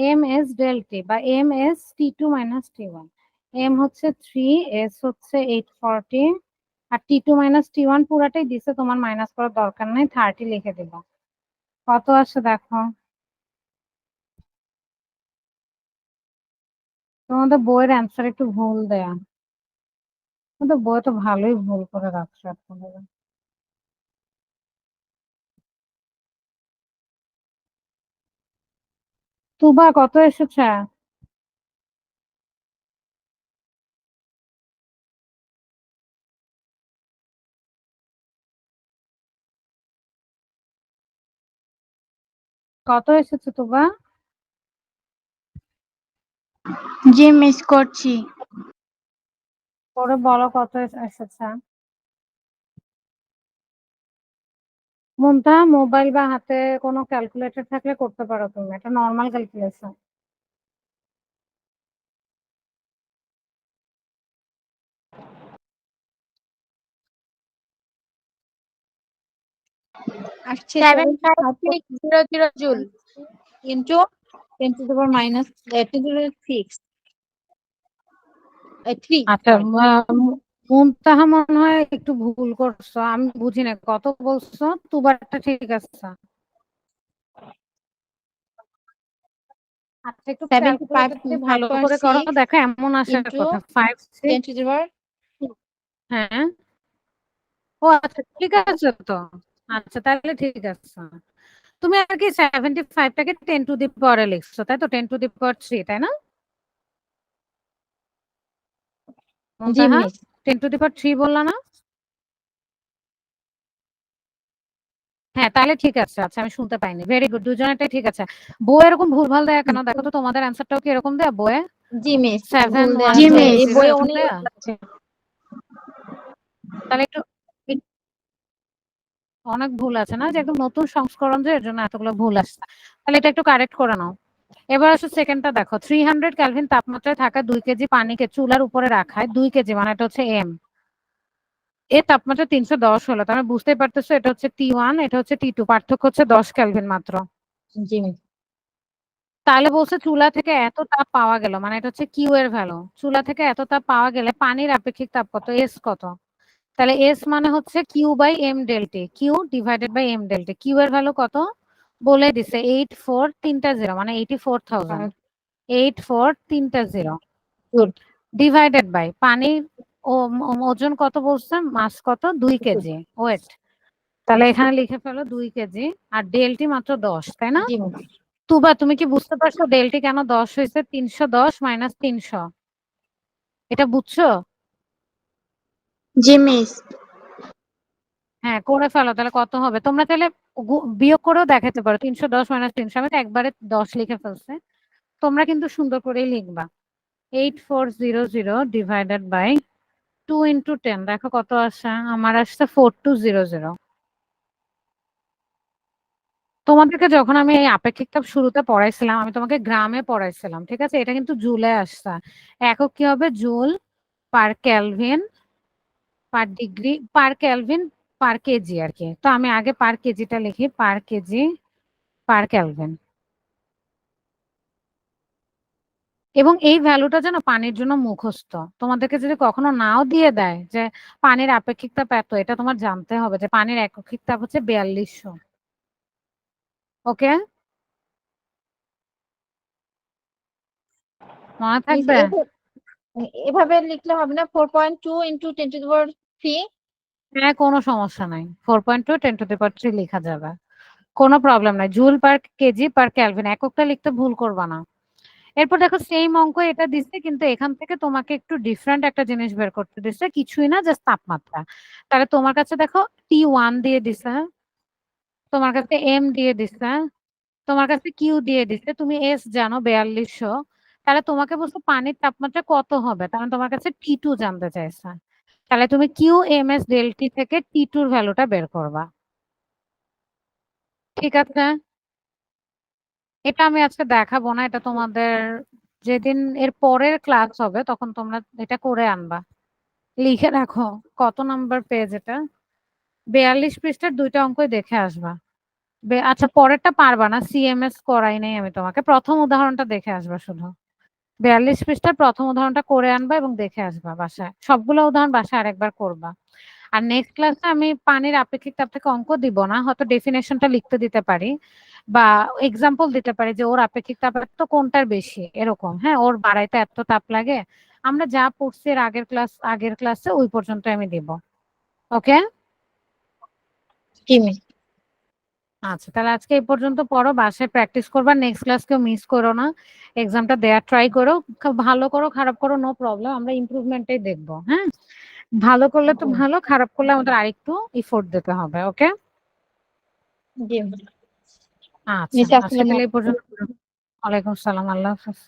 M S del T বা M S T2 minus T1। M হচ্ছে 3, এস হচ্ছে 840 আর T2 মাইনাস T1 পুরাটাই দিছে, তোমার মাইনাস করার দরকার নাই, 30 লিখে দিবা। কত আসে দেখো। তোমাদের বইয়ের অ্যান্সার একটু ভুল দেয়া, তোমাদের বই তো ভালোই ভুল করে রাখছো এখন। তুবা কত এসেছে? কত এসেছে তুবা? জি মিস করছি। পরে বলো কত এসেছে। মুন্তাহা মোবাইল বা হাতে কোনো ক্যালকুলেটর থাকলে করতে পারো তুমি, এটা নর্মাল ক্যালকুলেশন। আসছে 75600 joule. Into 10 to the power minus 10 to the power 6 3 আচ্ছা, মুনতাহা মনে হয় একটু ভুল করছো, আমি বুঝি না কত বলছো। তুবারটা ঠিক আছে। আচ্ছা, একটু ক্যালকুলেটর দিয়ে ভালো করে করো, 75.6 দেখো এমন আসার into কথা 5 10 6। to the power হ্যাঁ, ও আচ্ছা ঠিক আছে তো। আচ্ছা তাহলে ঠিক আছে। তুমি আর কি 75টাকে 10 টু দি পাওয়ারে লিখছো, তাই তো? 10 টু দি পাওয়ার 3, তাই না জি মুনতাহা? মিস 10 টু দি পাওয়ার 3 বললা না? হ্যাঁ তাহলে ঠিক আছে। আচ্ছা আমি শুনতে পাইনি, ভেরি গুড, দুজনেরটাই ঠিক আছে। বই এরকম ভুলভাল দেয় কেন দেখো তো, তোমাদের অ্যান্সারটাও কি এরকম দেয় বইয়ে? জি মিস 7 ভুল দেয়া 1 জি আছে 4 মিস। এই 0 বইয়ে এরকম অনেক দেয়া? ভুল আছে। তাহলে অনেক ভুল আছে না, যে একদম নতুন সংস্করণ, যে এর জন্য এতগুলো ভুল আসছে। তাহলে এটা একটু কারেক্ট করে নাও। এবার আসো সেকেন্ডটা দেখো, 300 কেলভিন তাপমাত্রায় থাকা 2 কেজি পানিকে চুলার উপরে রাখায় 2 কেজি, মানে এটা হচ্ছে এম, এর তাপমাত্রা 310 হলো। তাহলে বুঝতেই পারতেছো এটা হচ্ছে T1, এটা হচ্ছে T2, পার্থক্য হচ্ছে 10 কেলভিন মাত্র। জি মিস তাহলে বলছে চুলা থেকে এত তাপ পাওয়া গেল, মানে এটা হচ্ছে কিউ এর ভ্যালু। চুলা থেকে এত তাপ পাওয়া গেলে পানির আপেক্ষিক তাপ কত, এস কত? তাহলে এস মানে হচ্ছে Q by M delta, Q divided by M delta. Q এর ভ্যালু কত বলে দিছে, 84, তিনটা জিরো মানে 84,000। 84, তিনটা জিরো গুড ডিভাইডেড বাই পানির ওজন কত বলছে, মাস কত, 2 কেজি ওয়েট। তাহলে এখানে লিখে ফেলো 2 কেজি, আর ডেলটি মাত্র 10, তাই না? জি মিস তুবা তুমি কি বুঝতে পারছো ডেলটি কেন 10 হয়েছে? 310 মাইনাস 300, এটা বুঝছো? জি মিস। হ্যাঁ করে ফেলো, তাহলে কত হবে তোমরা তাহলে বিয়োগ করেও দেখাতে পারো। 310 মাইনাস 300, আমি তো একবারে 10 লিখে ফেলছে, তোমরা কিন্তু সুন্দর করেই লিখবা। 8400 ডিভাইডেড বাই 2 ইন্টু 10, দেখো কত আসে। আমার আসছে 4200। তোমাদেরকে যখন আমি এই আপেক্ষিক তাপ শুরুতে পড়াইছিলাম, আমি তোমাকে গ্রামে পড়াইছিলাম, ঠিক আছে? এটা কিন্তু জুলে আসছে। একক কি হবে, joule per kelvin per degree per kelvin per K G আর কি। তো আমি আগে পার কেজিটা লিখি, পার কেজি পার কেলভিন। এবং এই ভ্যালুটা যেন পানির জন্য মুখস্থ, তোমাদেরকে যদি কখনো নাও দিয়ে দেয় যে পানির আপেক্ষিক তাপ এত, এটা তোমার জানতে হবে যে পানির একক্ষিক তাপ হচ্ছে 4200। ওকে, মনে মিস থাকবে? এভাবে লিখলে হবে না 4.2 ইন্টু 10 to the power 3 হ্যাঁ কোনো সমস্যা নাই, 4.2 10 টু দি পাওয়ার 3 লেখা যাবে, কোনো প্রবলেম নাই। Joule per KG per kelvin, এককটা লিখতে ভুল করবা না। এরপর দেখো সেম অঙ্ক এটা দিচ্ছে, কিন্তু এখান থেকে তোমাকে একটু ডিফারেন্ট একটা জিনিস বের করতে দিচ্ছে, কিছুই না জাস্ট তাপমাত্রা। তাহলে তোমার কাছে দেখো T1 দিয়ে দিছে, তোমার কাছে এম দিয়ে দিছে, তোমার কাছে কিউ দিয়ে দিছে, তুমি এস জানো 4200। তাহলে তোমাকে বলছো পানির তাপমাত্রা কত হবে, তাহলে তোমার কাছে T2 জানতে চাইছে। তাহলে তুমি Q M S del T থেকে T2 এর ভ্যালুটা বের করবা। ঠিক আছে, এটা আমি আজকে দেখাবো না, এটা তোমাদের যেদিন এর পরের ক্লাস হবে তখন তোমরা এটা করে আনবা। লিখে রাখো কত নাম্বার পেজ এটা, 42 পৃষ্ঠার দুইটা অঙ্কই দেখে আসবা। আচ্ছা পরেরটা পারবা না, সিএমএস করাই নাই আমি তোমাকে, প্রথম উদাহরণটা দেখে আসবা শুধু। 42 পৃষ্ঠার প্রথম উদাহরণটা করে আনবা এবং দেখে আসবা বাসায়, সবগুলো উদাহরণ বাসায় আরেকবার করবা। আর নেক্সট ক্লাসে আমি পানির আপেক্ষিক তাপ থেকে অঙ্ক দিব না, হয়তো ডেফিনেশনটা লিখতে দিতে পারি বা এক্সাম্পল দিতে পারি যে ওর আপেক্ষিক তাপ তো কোনটার বেশি এরকম, হ্যাঁ ওর বাড়াইতে এত তাপ লাগে, আমরা যা পড়ছি এর আগের ক্লাসে ওই পর্যন্ত আমি দিব। ওকে জি মিস। আচ্ছা, তাহলে আজকে এই পর্যন্ত পড়ো, বাসায় প্র্যাকটিস করবা, নেক্সট ক্লাস কেউ মিস করো না, এক্সামটা দেওয়ার ট্রাই করো, ভালো করো খারাপ করো নো প্রবলেম, আমরা ইমপ্রুভমেন্টটাই দেখবো। হ্যাঁ ভালো করলে তো ভালো, খারাপ করলে আমাদের আরেকটু এফোর্ট দিতে হবে। ওকে জি আচ্ছা মিস, আজকে আসসালামু তাহলে এই আলাইকুম। পর্যন্ত। ওয়ালাইকুম সালাম, আল্লাহ হাফেজ।